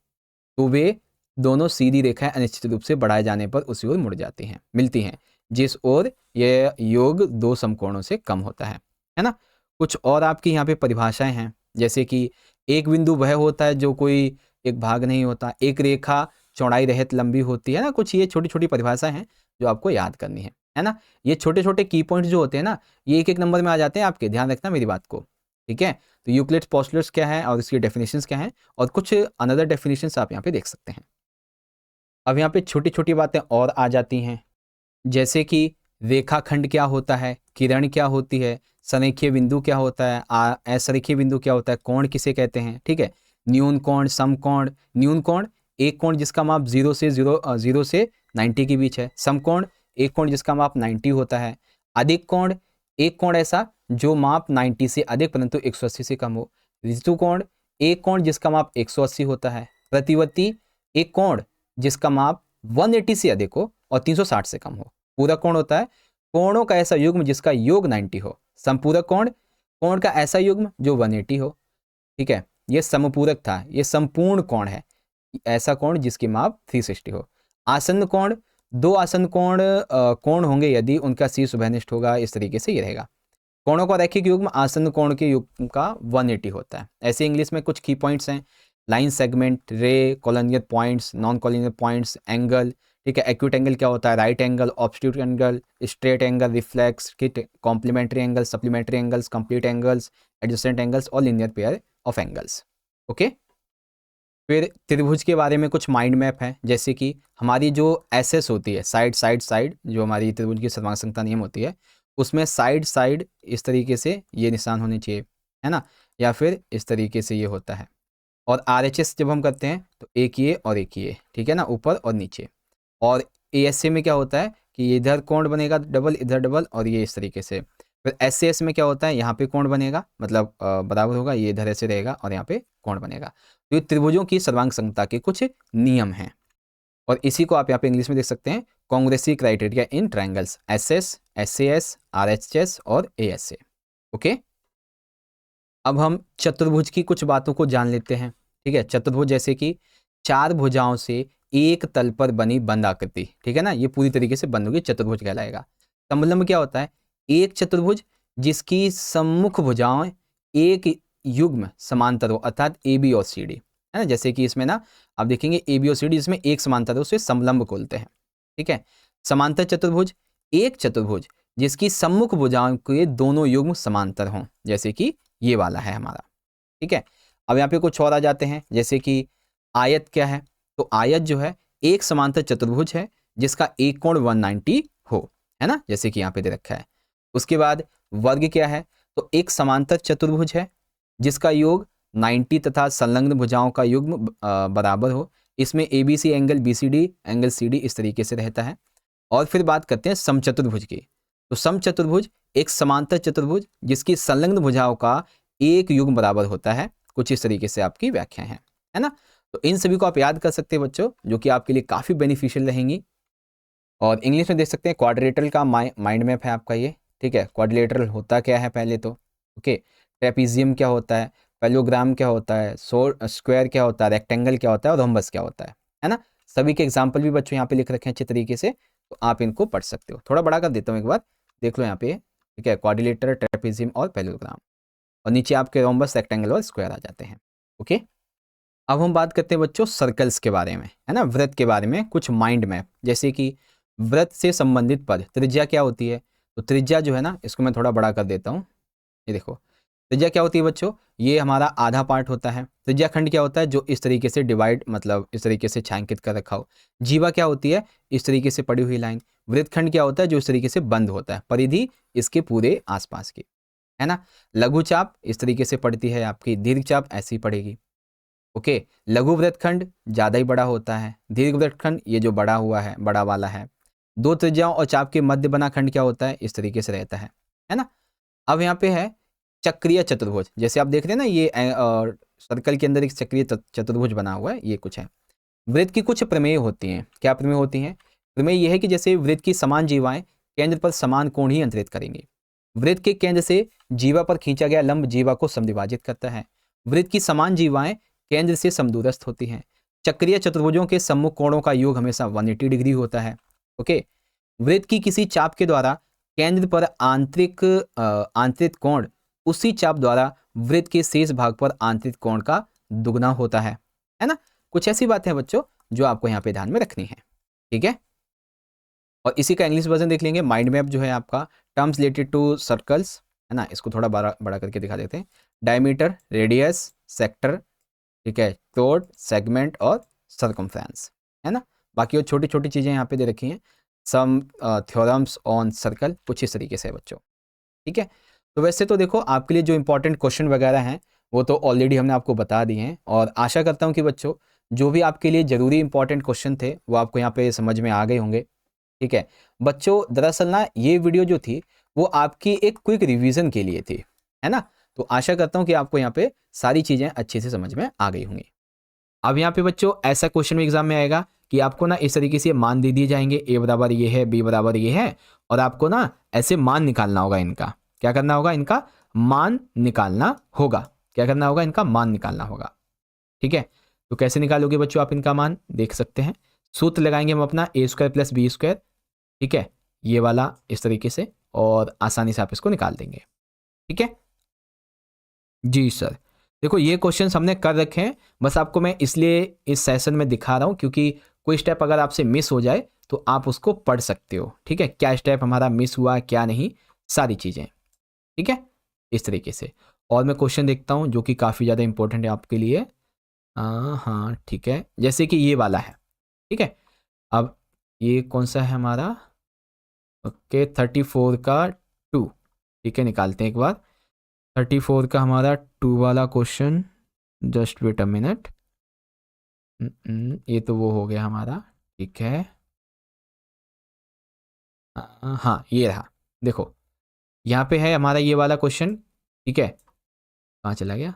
तो वे दोनों सीधी रेखाएं अनिश्चित रूप से बढ़ाए जाने पर उसी ओर मुड़ जाती हैं, मिलती हैं, जिस ओर यह योग दो समकोणों से कम होता है ना। कुछ और आपकी यहाँ पे परिभाषाएं हैं, जैसे कि एक बिंदु वह होता है जो कोई एक भाग नहीं होता, एक रेखा चौड़ाई रहित लंबी होती है ना, कुछ ये छोटी छोटी परिभाषाएं हैं जो आपको याद करनी है ना। ये छोटे छोटे की पॉइंट्स जो होते हैं ना, ये एक एक नंबर में आ जाते हैं आपके, ध्यान रखना मेरी बात को, ठीक है। तो यूक्लिड्स पोस्टुलेट्स क्या है और इसकी डेफिनेशंस क्या हैं, और कुछ अनदर डेफिनेशंस आप यहाँ पे देख सकते हैं। अब यहाँ पे छोटी छोटी बातें और आ जाती हैं, जैसे कि रेखाखंड क्या होता है, किरण क्या होती है, संरेखीय बिंदु क्या होता है, असंरेखीय बिंदु क्या होता है, कोण किसे कहते हैं, ठीक है। न्यून कोण, समकोण, न्यून कोण एक कोण जिसका माप 0 से 90 के बीच है। समकोण एक कोण जिसका माप 90 होता है। अधिक कोण एक कोण ऐसा जो माप 90 से अधिक परंतु 180 से कम हो। ऋतु कोण एक कोण जिसका माप 180 होता है। प्रतिवर्ती एक कोण जिसका माप 180 से अधिक हो और 360 से कम हो। पूरक कोण होता है कोणों का ऐसा युग्म जिसका योग 90 हो। समपूरक कोण कोण का ऐसा युग्म जो 180 हो, ठीक है। ये समपूरक था, ये संपूर्ण कोण है, ऐसा कोण जिसकी माप 360 हो। आसन्न कोण दो आसन्न कोण होंगे यदि उनका शीर्ष उभयनिष्ठ होगा, इस तरीके से ये रहेगा। कोणों का रैखिक युग्म आसन्न कोण के युग्म का 180 होता है। ऐसे इंग्लिश में कुछ की पॉइंट्स हैं, line segment, ray, collinear points, non collinear points, angle, ठीक है। एक्यूट एंगल क्या होता है, राइट एंगल, ऑब्स्ट्यूट angle, straight angle, reflex, complementary angle, supplementary angles, complete angles, adjacent angles और linear pair of angles, okay. फिर त्रिभुज के बारे में कुछ माइंड मैप है, जैसे कि हमारी जो एसएस होती है, साइड, जो हमारी त्रिभुज की सर्वांगसंगता नियम होती है, उसमें साइड इस तरीके से ये निशान होने चाहिए, है ना, या फिर इस तरीके से ये होता है। और आरएचएस जब हम करते हैं तो एक ये और एक ये, ठीक है ना, ऊपर और नीचे। और एएसए में क्या होता है कि इधर कोण बनेगा डबल, इधर डबल, और ये इस तरीके से। फिर एसएस में क्या होता है, यहाँ पे कोण बनेगा, मतलब बराबर होगा, ये इधर ऐसे रहेगा और यहाँ पे कोण बनेगा। तो ये त्रिभुजों की सर्वांग संगता के कुछ नियम हैं, और इसी को आप यहाँ पे इंग्लिश में देख सकते हैं, कांग्रेसी क्राइटेरिया इन ट्रायंगल्स, एसएस, एसएएस, आरएचएस और एएसए, ओके। अब हम चतुर्भुज की कुछ बातों को जान लेते हैं, ठीक है। चतुर्भुज जैसे कि चार भुजाओं से एक तल पर बनी बंद आकृति, ठीक है ना, ये पूरी तरीके से बंद होगी, चतुर्भुज कहलाएगा। समलंब क्या होता है, एक चतुर्भुज जिसकी सम्मुख भुजाएं एक युग्म समांतर हो, अर्थात ए बी और सी डी, है ना। जैसे कि इसमें ना आप देखेंगे ए बी और सी डी जिसमें एक समांतर हो, उसे समलंब बोलते हैं, ठीक है। समांतर चतुर्भुज एक चतुर्भुज जिसकी सम्मुख भुजाओं के दोनों युग्म समांतर हों, जैसे कि ये वाला है हमारा, ठीक है। अब यहाँ पे कुछ और आ जाते हैं, जैसे कि आयत क्या है, तो आयत जो है एक समांतर चतुर्भुज है जिसका एक कोण 190 हो, है ना, जैसे कि यहाँ पे दे रखा है। उसके बाद वर्ग क्या है, तो एक समांतर चतुर्भुज है जिसका योग 90 तथा संलग्न भुजाओं का युग्म बराबर हो। इसमें ABC angle BCD angle CD इस तरीके से रहता है। और फिर बात करते हैं समचतुर्भुज की, तो समचतुर्भुज एक समांतर चतुर्भुज जिसकी संलग्न भुजाओं का एक युग्म बराबर होता है, कुछ इस तरीके से आपकी व्याख्या है ना। तो इन सभी को आप याद कर सकते हैं बच्चों, जो कि आपके लिए काफ़ी बेनिफिशियल रहेंगी। और इंग्लिश में देख सकते हैं, क्वाड्रिलेटरल का माइंड मैप है आपका ये, ठीक है। क्वाड्रिलेटरल होता क्या है पहले तो, ओके। ट्रेपीजियम क्या होता है, पैरेललोग्राम क्या होता है, स्क्वायर क्या होता है, रेक्टेंगल क्या होता है और रोम्बस क्या होता है ना। सभी के एग्जाम्पल भी बच्चों यहाँ पे लिख रखे हैं अच्छे तरीके से, तो आप इनको पढ़ सकते हो। थोड़ा बड़ा कर देता हूँ एक बार, देख लो यहाँ पे, ठीक है। क्वाड्रिलेटर, ट्रेपीजियम और पैरेललोग्राम, और नीचे आपके रोम्बस, रेक्टेंगल और स्क्वायर आ जाते हैं, ओके। अब हम बात करते हैं बच्चों सर्कल्स के बारे में, है ना, वृत्त के बारे में कुछ माइंड मैप, जैसे कि वृत्त से संबंधित पद त्रिज्या क्या होती है, तो त्रिज्या जो है ना, इसको मैं थोड़ा बड़ा कर देता हूँ, ये देखो त्रिज्या क्या होती है बच्चों, ये हमारा आधा पार्ट होता है। त्रिज्या खंड क्या होता है, जो इस तरीके से डिवाइड, मतलब इस तरीके से छायांकित कर रखा हो। जीवा क्या होती है, इस तरीके से पड़ी हुई लाइन। वृत्त खंड क्या होता है, जो इस तरीके से बंद होता है, परिधि इसके पूरे आसपास की, है ना। लघु चाप इस तरीके से पड़ती है आपकी, दीर्घ चाप ऐसी पड़ेगी, ओके। लघु वृत्तखंड ज़्यादा ही बड़ा होता है, दीर्घ वृत्तखंड ये जो बड़ा हुआ है, बड़ा वाला है। दो त्रिज्याओं और चाप के मध्य बना खंड क्या होता है, इस तरीके से रहता है ना। अब यहाँ पे है चक्रीय चतुर्भुज, जैसे आप देख रहे हैं ना, ये सर्कल के अंदर एक चक्रीय चतुर्भुज बना हुआ है, ये कुछ है। वृत्त की कुछ प्रमेय होती हैं, क्या प्रमेय होती हैं, प्रमेय यह है कि जैसे वृत्त की समान जीवाएं केंद्र पर समान कोण ही अंतरित करेंगी। वृत्त के केंद्र से जीवा पर खींचा गया लंब जीवा को समद्विभाजित करता है। वृत्त की समान जीवाएं केंद्र से समदूरस्थ होती हैं। चक्रीय चतुर्भुजों के सम्मुख कोणों का योग हमेशा 180 डिग्री होता है, ओके। वृत्त की किसी चाप के द्वारा केंद्र पर आंतरिक कोण उसी चाप द्वारा वृत्त के शेष भाग पर आंतरिक कोण का दुगना होता है ना। कुछ ऐसी बातें हैं बच्चों जो आपको यहाँ पे ध्यान में रखनी है, ठीक है। और इसी का इंग्लिश वर्जन देख लेंगे। माइंड मैप जो है आपका टर्म्स रिलेटेड टू सर्कल्स, है ना, इसको थोड़ा बड़ा बड़ा करके दिखा देते हैं। डायमीटर, रेडियस, सेक्टर, ठीक है, चोर्ड, सेगमेंट और सर्कमफ्रेंस, है ना। बाकी और छोटी छोटी चीज़ें यहाँ पे दे रखी हैं। सम थ्योरम्स ऑन सर्कल, कुछ इस तरीके से है बच्चों, ठीक है। तो वैसे तो देखो आपके लिए जो इंपॉर्टेंट क्वेश्चन वगैरह हैं वो तो ऑलरेडी हमने आपको बता दिए हैं, और आशा करता हूँ कि बच्चों जो भी आपके लिए ज़रूरी इंपॉर्टेंट क्वेश्चन थे वो आपको यहाँ पे समझ में आ गए होंगे, ठीक है। बच्चों दरअसल ना ये वीडियो जो थी वो आपकी एक क्विक रिवीजन के लिए थी, है ना। तो आशा करता हूँ कि आपको यहाँ पे सारी चीज़ें अच्छे से समझ में आ गई होंगी। अब यहाँ पे बच्चों ऐसा क्वेश्चन एग्जाम में आएगा कि आपको ना इस तरीके से मान दे दिए जाएंगे, ए बराबर ये है, बी बराबर ये है, और आपको ना ऐसे मान निकालना होगा इनका। क्या करना होगा? इनका मान निकालना होगा। क्या करना होगा? इनका मान निकालना होगा, ठीक है। तो कैसे निकालोगे बच्चों आप इनका मान? देख सकते हैं, सूत्र लगाएंगे हम अपना ए स्क्वायर प्लस बी स्क्वायर, ठीक है, ये वाला इस तरीके से, और आसानी से आप इसको निकाल देंगे, ठीक है जी सर। देखो ये क्वेश्चंस हमने कर रखे हैं, बस आपको मैं इसलिए इस सेशन में दिखा रहा हूँ क्योंकि कोई स्टेप अगर आपसे मिस हो जाए तो आप उसको पढ़ सकते हो, ठीक है, क्या स्टेप हमारा मिस हुआ क्या नहीं, सारी चीज़ें, ठीक है, इस तरीके से। और मैं क्वेश्चन देखता हूँ जो कि काफ़ी ज़्यादा इंपॉर्टेंट है आपके लिए। हाँ ठीक है, जैसे कि ये वाला है, ठीक है। अब ये कौन सा है हमारा? ओके 34 का 2, ठीक है, निकालते हैं एक बार। 34 का हमारा 2 वाला question, just wait a minute. ये तो वो हो गया हमारा, ठीक है। हाँ ये रहा, देखो यहाँ पे है हमारा ये वाला क्वेश्चन, ठीक है, कहाँ चला गया?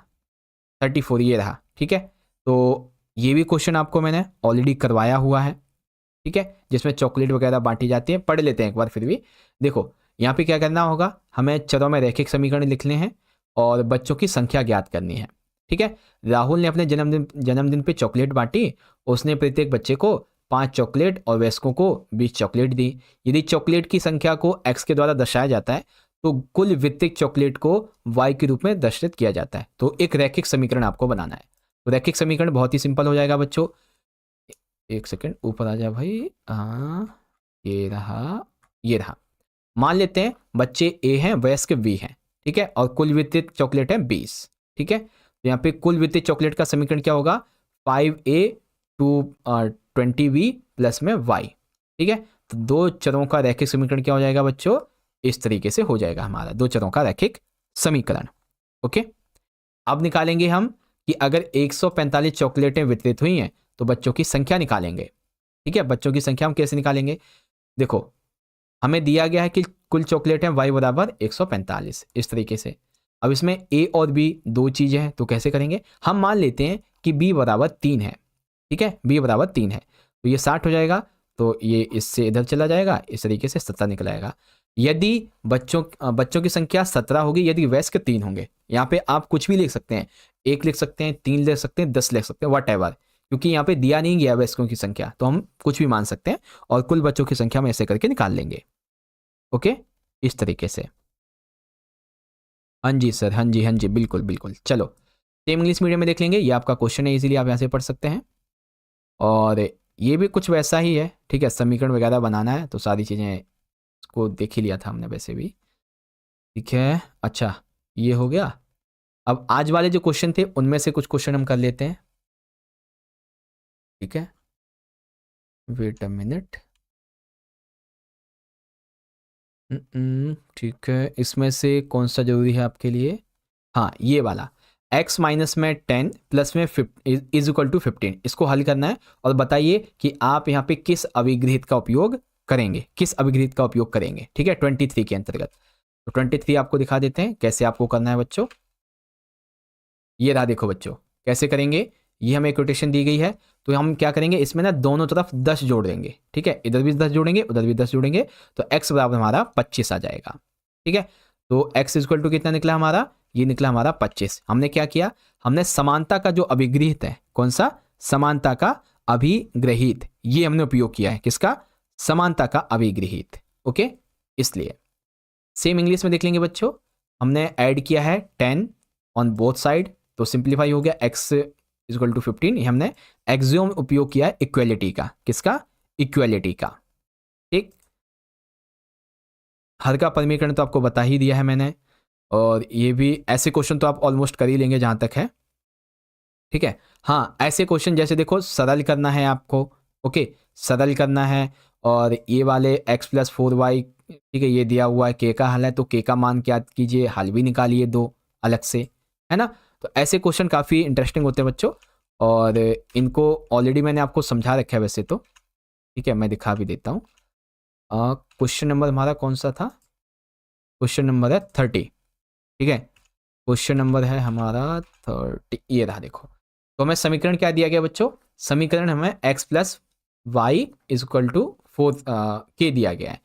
34 ये रहा, ठीक है। तो ये भी क्वेश्चन आपको मैंने ऑलरेडी करवाया हुआ है, ठीक है, जिसमें चॉकलेट वगैरह बांटी जाती है। पढ़ लेते हैं एक बार फिर भी। देखो यहाँ पे क्या करना होगा, हमें चरों में रैखिक समीकरण लिखने हैं और बच्चों की संख्या ज्ञात करनी है, ठीक है। राहुल ने अपने जन्मदिन पे चॉकलेट बांटी। उसने प्रत्येक बच्चे को 5 चॉकलेट और वयस्कों को 20 चॉकलेट दी। यदि चॉकलेट की संख्या को x के द्वारा दर्शाया जाता है तो कुल वित्तीय चॉकलेट को y के रूप में दर्शित किया जाता है। तो एक रैखिक समीकरण आपको बनाना है। तो रैखिक समीकरण बहुत ही सिंपल हो जाएगा बच्चों। एक सेकेंड ऊपर आ जा भाई। हाँ ये रहा, ये रहा। मान लेते हैं बच्चे ए हैं, वयस्क बी हैं, ठीक है, और कुल वित्तीय चॉकलेट है 20, ठीक है। तो यहाँ पे कुल वित्तीय चॉकलेट का समीकरण क्या होगा? 5a टू 20b प्लस में y, ठीक है। तो दो चरों का रैखिक समीकरण क्या हो जाएगा बच्चों? इस तरीके से हो जाएगा हमारा दो चरों का रैखिक समीकरण, ओके। अब निकालेंगे हम कि अगर 145 चॉकलेटें वितरित हुई हैं तो बच्चों की संख्या निकालेंगे, ठीक है। बच्चों की संख्या हम कैसे निकालेंगे? देखो हमें दिया गया है कि कुल चॉकलेट है y बराबर 145, इस तरीके से। अब इसमें a और b दो चीज़ें हैं, तो कैसे करेंगे? हम मान लेते हैं कि b बराबर 3 है, ठीक है, b बराबर 3 है, तो ये 60 हो जाएगा, तो ये इससे इधर चला जाएगा, इस तरीके से 17 निकल आएगा। यदि बच्चों की संख्या 17 होगी, यदि वयस्क 3 होंगे, यहाँ पे आप कुछ भी लिख सकते हैं, 1 लिख सकते हैं, 3 लिख सकते हैं, 10 लिख सकते हैं, वट एवर, क्योंकि यहाँ पे दिया नहीं गया वयस्कों की संख्या, तो हम कुछ भी मान सकते हैं और कुल बच्चों की संख्या में ऐसे करके निकाल लेंगे, ओके, इस तरीके से। हाँ जी सर, हाँ जी, हाँ जी, बिल्कुल बिल्कुल। चलो सेम इंग्लिश मीडियम में देख लेंगे, ये आपका क्वेश्चन है, इजीली आप यहाँ से पढ़ सकते हैं। और ये भी कुछ वैसा ही है, ठीक है, समीकरण वगैरह बनाना है, तो सारी चीज़ें को देख ही लिया था हमने वैसे भी, ठीक है। अच्छा ये हो गया। अब आज वाले जो क्वेश्चन थे उनमें से कुछ क्वेश्चन हम कर लेते हैं, ठीक है, वेट अ मिनट। ठीक है, इसमें से कौन सा जरूरी है आपके लिए? हाँ ये वाला, x माइनस में 10 प्लस में इज इक्वल टू 15, इसको हल करना है। और बताइए कि आप यहाँ पे किस अभिगृहित का उपयोग करेंगे, किस अभिगृहित का उपयोग करेंगे, ठीक है, 23 के अंतर्गत। तो 23 आपको दिखा देते हैं कैसे आपको करना है बच्चों। ये रहा, देखो बच्चों कैसे करेंगे, ये हमें इक्वेशन दी गई है, तो हम क्या करेंगे, इसमें ना दोनों तरफ 10 जोड़ देंगे, ठीक है, इधर भी 10 जोड़ेंगे, उधर भी 10 जोड़ेंगे, तो x बराबर हमारा 25 आ जाएगा, ठीक है। तो x इक्वल टू कितना निकला हमारा? ये निकला हमारा 25। हमने क्या किया, हमने समानता का जो अभिगृहित है, कौन सा? समानता का अभिगृहित, ये हमने उपयोग किया है, किसका? समानता का अभिगृहित, ओके। इसलिए सेम इंग्लिश में देख लेंगे बच्चों, हमने ऐड किया है 10 ऑन बोथ साइड, तो सिंप्लीफाई हो गया, x इक्वल टू 15, ये हमने एक्सियोम उपयोग किया है इक्वेलिटी का। किसका? इक्वेलिटी का। ठीक, हर का समीकरण तो आपको बता ही दिया है मैंने, और ये भी ऐसे क्वेश्चन तो आप ऑलमोस्ट कर ही लेंगे जहां तक है। ठीक है, हाँ ऐसे क्वेश्चन जैसे देखो सरल करना है आपको, ओके सरल करना है, और ये वाले x प्लस 4y, ठीक है ये दिया हुआ है k का हल है, तो k का मान क्या कीजिए, हल भी निकालिए दो अलग से, है ना। तो ऐसे क्वेश्चन काफ़ी इंटरेस्टिंग होते हैं बच्चों, और इनको ऑलरेडी मैंने आपको समझा रखा है वैसे तो। ठीक है, मैं दिखा भी देता हूँ। क्वेश्चन नंबर हमारा कौन सा था? क्वेश्चन नंबर है 30। ठीक है, क्वेश्चन नंबर है हमारा 30, ये रहा देखो। तो हमें समीकरण क्या दिया गया बच्चों? समीकरण हमें x plus y equal to 4 के दिया गया है,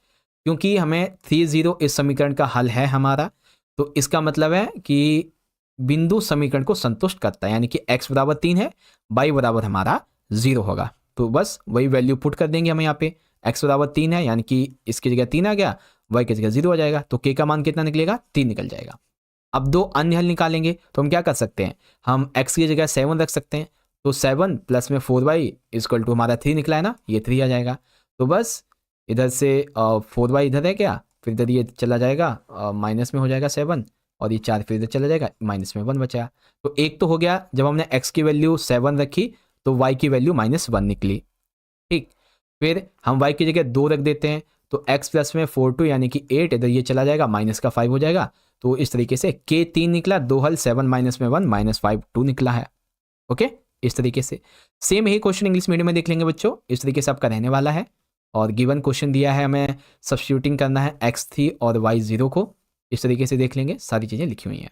क्योंकि हमें 30 इस समीकरण का हल है हमारा, तो इसका मतलब है कि बिंदु समीकरण को संतुष्ट करता है, यानी कि x बराबर 3 है, y बराबर हमारा 0 होगा। तो बस वही वैल्यू पुट कर देंगे हम यहाँ पे, x बराबर 3 है यानी कि इसकी जगह 3 आ गया, y की जगह 0 हो जाएगा, तो k का मान कितना निकलेगा? 3 निकल जाएगा। अब दो अन्य हल निकालेंगे, तो हम क्या कर सकते हैं, हम x की जगह 7 रख सकते हैं, तो 7 प्लस में 4y इजक्वल टू हमारा 3 निकला है ना, ये 3 आ जाएगा। तो बस इधर से 4y इधर है क्या, फिर इधर ये चला जाएगा माइनस में हो जाएगा 7, और ये 4 फिर इधर चला जाएगा, माइनस में 1 बचा। तो एक तो हो गया, जब हमने x की वैल्यू 7 रखी तो y की वैल्यू -1 निकली। ठीक, फिर हम y की जगह 2 रख देते हैं, तो x प्लस में 4 2 यानी कि 8, इधर ये चला जाएगा, माइनस का 5 हो जाएगा। तो इस तरीके से k 3 निकला, दो हल 7 माइनस में 1 -5 2 निकला है। ओके, इस तरीके से सेम यही क्वेश्चन इंग्लिश मीडियम में देख लेंगे बच्चों, इस तरीके से आपका रहने वाला है। और गिवन क्वेश्चन दिया है हमें सब्स्टिट्यूटिंग करना है x3 और y0 को, इस तरीके से देख लेंगे, सारी चीज़ें लिखी हुई हैं।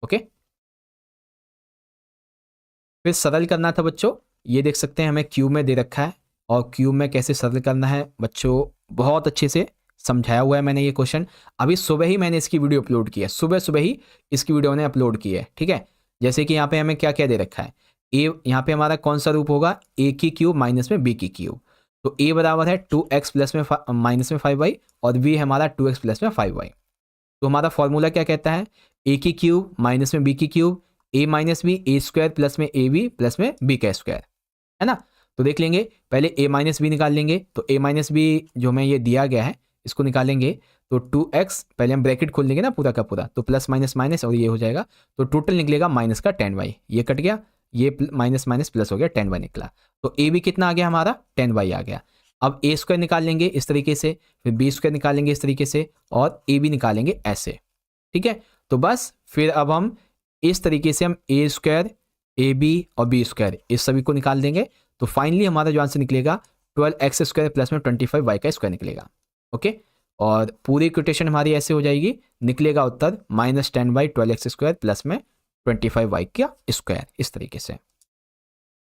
ओके, फिर सरल करना था बच्चों, ये देख सकते हैं हमें क्यूब में दे रखा है, और क्यूब में कैसे सरल करना है बच्चों बहुत अच्छे से समझाया हुआ है मैंने ये क्वेश्चन। अभी सुबह ही मैंने इसकी वीडियो अपलोड की है, सुबह सुबह ही इसकी वीडियो ने अपलोड की है। ठीक है, जैसे कि यहाँ पे हमें क्या क्या दे रखा है, ए यहाँ पे हमारा कौन सा रूप होगा, ए की क्यूब माइनस में बी की क्यूब, तो ए बराबर है 2x प्लस में माइनस में 5y, और बी है हमारा 2x प्लस में 5y। तो हमारा फॉर्मूला क्या कहता है, ए की क्यूब माइनस में बी की क्यूब, ए माइनस बी, ए स्क्वायर प्लस में ए बी प्लस में बी का स्क्वायर, है ना। तो देख लेंगे, पहले ए माइनस बी निकाल लेंगे, तो ए माइनस बी जो हमें ये दिया गया है इसको निकालेंगे, तो 2x, पहले हम ब्रैकेट खोल देंगे ना पूरा का पूरा, तो प्लस माइनस माइनस और ये हो जाएगा, तो टोटल निकलेगा माइनस का 10y, ये कट गया, ये माइनस माइनस प्लस हो गया, 10y निकला। तो ए बी कितना आ गया हमारा, 10y आ गया। अब ए स्क्वायर निकाल लेंगे इस तरीके से, फिर बी स्क्वायर निकालेंगे इस तरीके से, और ए बी निकालेंगे ऐसे। ठीक है, तो बस फिर अब हम इस तरीके से हम ए स्क्वायर, ए बी और बी स्क्वायर इस सभी को निकाल देंगे, तो फाइनली हमारा जो आंसर निकलेगा 12x स्क्वायर प्लस में 25y का स्क्वायर निकलेगा। ओके, और पूरी इक्वेशन हमारी ऐसे हो जाएगी, निकलेगा उत्तर -10/12x स्क्वायर प्लस में 25y का स्क्वायर, इस तरीके से।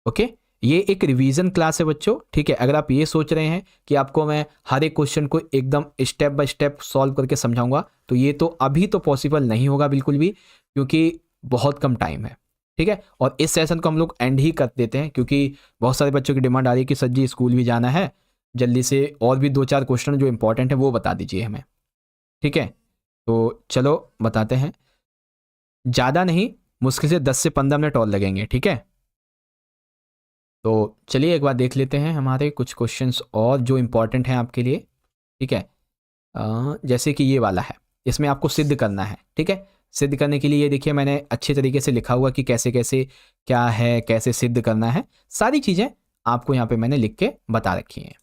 ओके, ये एक रिवीजन क्लास है बच्चों। ठीक है, अगर आप ये सोच रहे हैं कि आपको मैं हर एक क्वेश्चन को एकदम स्टेप बाय स्टेप सॉल्व करके समझाऊंगा, तो ये तो अभी तो पॉसिबल नहीं होगा बिल्कुल भी, क्योंकि बहुत कम टाइम है। ठीक है, और इस सेशन को हम लोग एंड ही कर देते हैं, क्योंकि बहुत सारे बच्चों की डिमांड आ रही है कि सर जी स्कूल भी जाना है, जल्दी से और भी 2-4 क्वेश्चन जो इंपॉर्टेंट है वो बता दीजिए हमें। ठीक है, तो चलो बताते हैं, ज़्यादा नहीं, मुश्किल से 10 से 15 मिनट और लगेंगे। ठीक है, तो चलिए एक बार देख लेते हैं हमारे कुछ क्वेश्चंस और जो इम्पोर्टेंट हैं आपके लिए। ठीक है, जैसे कि ये वाला है, इसमें आपको सिद्ध करना है। ठीक है, सिद्ध करने के लिए ये देखिए मैंने अच्छे तरीके से लिखा हुआ कि कैसे कैसे क्या है, कैसे सिद्ध करना है, सारी चीज़ें आपको यहाँ पे मैंने लिख के बता रखी हैं।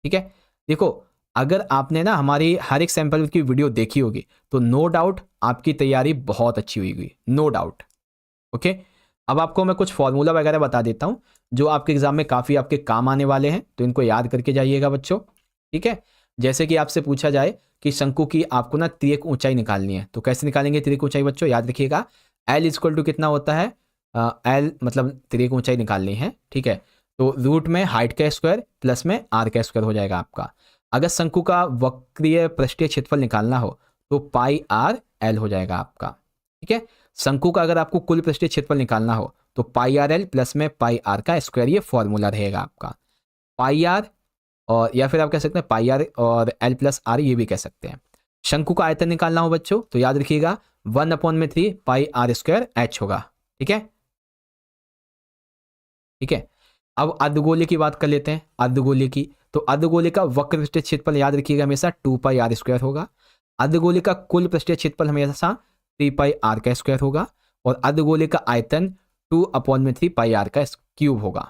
ठीक है, देखो अगर आपने ना हमारी हर एक सैंपल की वीडियो देखी होगी, तो नो डाउट आपकी तैयारी बहुत अच्छी हुई होगी, नो डाउट। ओके, अब आपको मैं कुछ फॉर्मूला वगैरह बता देता हूँ जो आपके एग्जाम में काफ़ी आपके काम आने वाले हैं, तो इनको याद करके जाइएगा बच्चों। ठीक है, जैसे कि आपसे पूछा जाए कि शंकु की आपको ना तिर्यक ऊंचाई निकालनी है, तो कैसे निकालेंगे तिर्यक ऊंचाई बच्चों, याद रखिएगा एल इक्वल टू कितना होता है, एल मतलब तिर्यक ऊंचाई निकालनी है। ठीक है, तो रूट में हाइट का स्क्वायर प्लस में आर का स्क्वायर हो जाएगा आपका। अगर शंकु का वक्रीय पृष्ठीय क्षेत्रफल निकालना हो तो पाई आर एल हो जाएगा आपका। ठीक है, शंकु का अगर आपको कुल पृष्ठीय क्षेत्रफल निकालना हो तो पाई आर एल प्लस में पाई आर का स्क्वायर, ये फॉर्मूला रहेगा आपका। पाई आर, और या फिर आप कह सकते हैं पाई आर और एल प्लस आर, ये भी कह सकते हैं। शंकु का आयतन निकालना हो बच्चों तो याद रखिएगा 1/3 पाई आर स्क्वायर एच होगा। ठीक है, ठीक है, अब अर्धगोले की बात कर लेते हैं। अर्धगोले की, तो अर्धगोले का वक्र पृष्ठीय क्षेत्रफल याद रखिएगा हमेशा 2πr² होगा। अर्धगोले का कुल पृष्ठीय क्षेत्रफल हमेशा 3πr का स्क्वायर होगा। और अर्धगोले का आयतन 2/3πr का क्यूब होगा।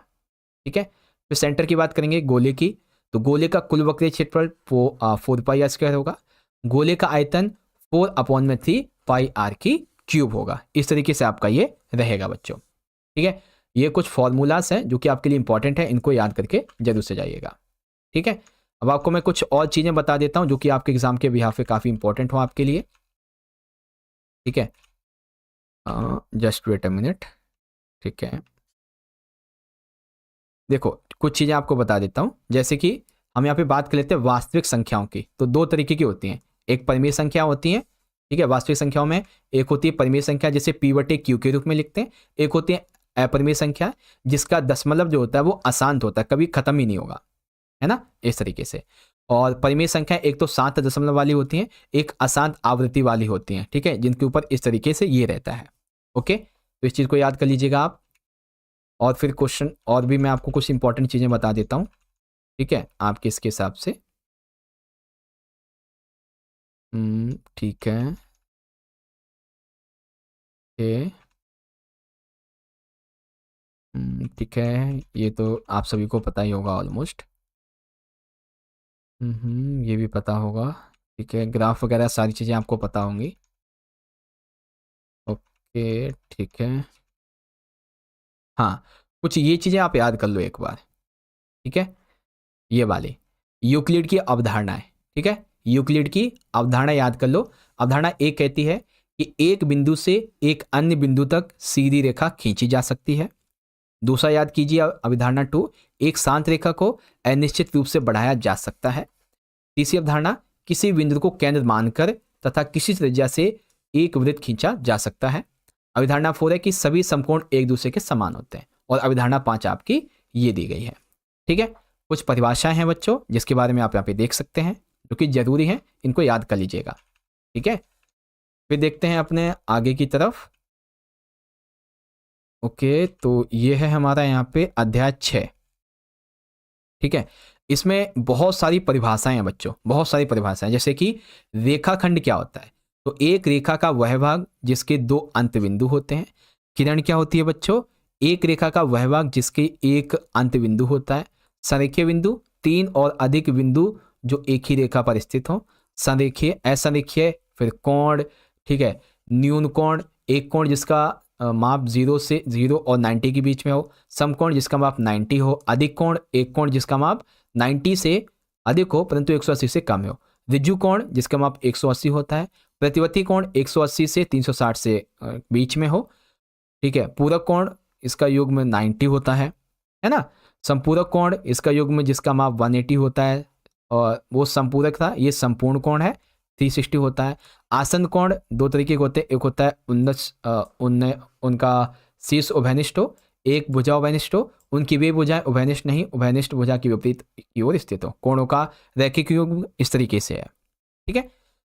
ठीक है, फिर सेंटर की बात करेंगे गोले की, तो गोले का कुल वक्रीय क्षेत्रफल 4πr² होगा। गोले का आयतन 4/3πr की क्यूब होगा। इस तरीके से आपका ये रहेगा बच्चों। ठीक है, ये कुछ फॉर्मूलाज हैं जो कि आपके लिए इंपॉर्टेंट है, इनको याद करके जरूर से जाइएगा। ठीक है, अब आपको मैं कुछ और चीजें बता देता हूं जो कि आपके एग्जाम के बिहाफ पे काफी इंपॉर्टेंट हो आपके लिए। ठीक है, जस्ट वेट अ मिनट। ठीक है, देखो कुछ चीजें आपको बता देता हूं, जैसे कि हम यहाँ पे बात कर लेते हैं वास्तविक संख्याओं की। तो दो तरीके की होती हैं, एक परिमेय संख्या होती है। ठीक है, वास्तविक संख्याओं में एक होती है परिमेय संख्या जिसे p/q के रूप में लिखते हैं, एक होती है अपरिमेय संख्या जिसका दशमलव जो होता है वो अशांत होता है, कभी खत्म ही नहीं होगा, है ना, इस तरीके से। और परिमेय संख्या एक तो 7 दशमलव वाली होती है, एक अशांत आवृत्ति वाली होती है। ठीक है, जिनके ऊपर इस तरीके से ये रहता है। ओके, तो इस चीज को याद कर लीजिएगा आप। और फिर क्वेश्चन और भी मैं आपको कुछ इंपॉर्टेंट चीजें बता देता हूं। ठीक है, आपके इसके हिसाब से। ठीक है, ठीक है, ये तो आप सभी को पता ही होगा ऑलमोस्ट। ये भी पता होगा। ठीक है, ग्राफ वगैरह सारी चीज़ें आपको पता होंगी। ओके, ठीक है, हाँ, कुछ ये चीज़ें आप याद कर लो एक बार। ठीक है, ये वाली यूक्लिड की अवधारणाएं। ठीक है, यूक्लिड की अवधारणा याद कर लो। अवधारणा एक कहती है कि एक बिंदु से एक अन्य बिंदु तक सीधी रेखा खींची जा सकती है। दूसरा याद कीजिए अवधारणा 2, एक शांत रेखा को अनिश्चित रूप से बढ़ाया जा सकता है। तीसरी अवधारणा, किसी बिंदु को केंद्र मानकर तथा किसी त्रिज्या से एक वृत्त खींचा जा सकता है। अवधारणा 4 है कि सभी समकोण एक दूसरे के समान होते हैं। और अवधारणा 5 आपकी ये दी गई है। ठीक है, कुछ परिभाषाएं हैं बच्चों जिसके बारे में आप यहाँ पे देख सकते हैं, जो कि जरूरी है, इनको याद कर लीजिएगा। ठीक है, फिर देखते हैं अपने आगे की तरफ। ओके, तो ये है हमारा यहाँ पे अध्याय 6। ठीक है, इसमें बहुत सारी परिभाषाएं हैं बच्चों, बहुत सारी परिभाषाएं, जैसे कि रेखाखंड क्या होता है। तो एक रेखा का वह भाग जिसके दो अंत बिंदु होते हैं। किरण क्या होती है बच्चों, एक रेखा का वह भाग जिसके एक अंत बिंदु होता है। संरेखीय बिंदु, 3 और अधिक बिंदु जो एक ही रेखा पर स्थित हो। संरेखीय, असंरेखीय, फिर कोण। ठीक है, न्यून कोण, एक कोण जिसका माप 0 और 90 के बीच में हो। समकोण जिसका माप 90 हो। अधिक कोण, एक कोण जिसका माप 90 से अधिक हो परंतु 180 से कम हो। ऋजु कोण जिसका माप 180 होता है। प्रतिवर्ती कोण 180 से 360 से बीच में हो। ठीक है, पूरक कोण इसका युग्म 90 होता है ना। संपूरक कोण इसका युग्म जिसका माप 180 होता है, और वो संपूरक था, ये संपूर्ण कोण है, 360 होता है। आसन कोण दो तरीके के होते हैं, एक होता है उनका शीर्ष उभयनिष्ठ हो, एक भुजा उभयनिष्ठ हो। उनकी वे भुजाएं उभयनिष्ठ नहीं, उभयनिष्ठ भुजा की विपरीत की ओर स्थित हो। कोणों का रैखिक युग्म इस तरीके से है। ठीक है,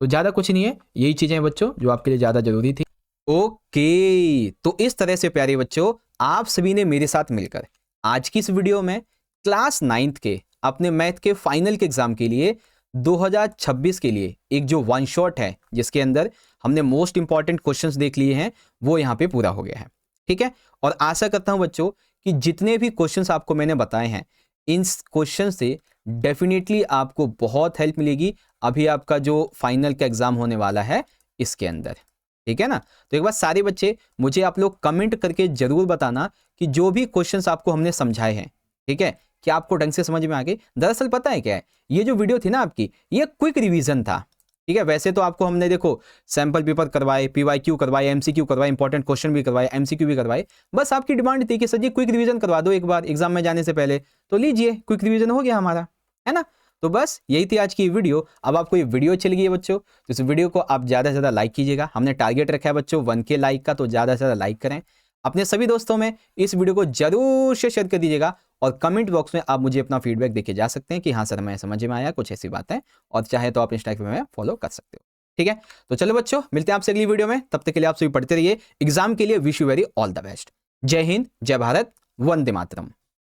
तो ज्यादा कुछ नहीं है, यही चीजें बच्चों जो आपके लिए ज्यादा जरूरी थी। ओके, तो इस तरह से प्यारे बच्चों आप सभी ने मेरे साथ मिलकर आज की इस वीडियो में क्लास 9th के अपने मैथ के फाइनल के एग्जाम के लिए 2026 के लिए एक जो वन शॉट है जिसके अंदर हमने मोस्ट इंपॉर्टेंट क्वेश्चंस देख लिए हैं वो यहाँ पे पूरा हो गया है। ठीक है, और आशा करता हूं बच्चों कि जितने भी क्वेश्चंस आपको मैंने बताए हैं इन क्वेश्चन से डेफिनेटली आपको बहुत हेल्प मिलेगी अभी आपका जो फाइनल का एग्जाम होने वाला है इसके अंदर। ठीक है ना, तो एक बार सारे बच्चे मुझे आप लोग कमेंट करके जरूर बताना कि जो भी क्वेश्चंस आपको हमने समझाए हैं, ठीक है, कि आपको ढंग से समझ में आ गए। दरअसल पता है क्या है, ये जो वीडियो थी ना आपकी, ये क्विक रिवीजन था। ठीक है, वैसे तो आपको हमने देखो सैंपल पेपर करवाए, PYQ करवाए, MCQ करवाए, इंपॉर्टेंट क्वेश्चन भी करवाए, MCQ भी करवाए। बस आपकी डिमांड थी कि सर जी क्विक रिवीजन करवा दो एक बार एग्जाम में जाने से पहले, तो लीजिए क्विक रिवीजन हो गया हमारा, है ना। तो बस यही थी आज की वीडियो। अब आपको ये वीडियो अच्छी लगी है बच्चों तो इस वीडियो को आप ज़्यादा से ज़्यादा लाइक कीजिएगा। हमने टारगेट रखा है बच्चों 1K लाइक का, तो ज़्यादा से ज़्यादा लाइक करें। अपने सभी दोस्तों में इस वीडियो को जरूर से शेयर कर दीजिएगा और कमेंट बॉक्स में आप मुझे अपना फीडबैक देके जा सकते हैं कि हाँ सर मैं समझ में आया कुछ ऐसी बात है, और चाहे तो आप इंस्टाग्राम में फॉलो कर सकते हो। ठीक है, तो चलो बच्चों मिलते हैं आपसे अगली वीडियो में, तब तक के लिए आप सभी पढ़ते रहिए। एग्जाम के लिए wish you very all the best. जय हिंद, जय भारत, वंदे मातरम।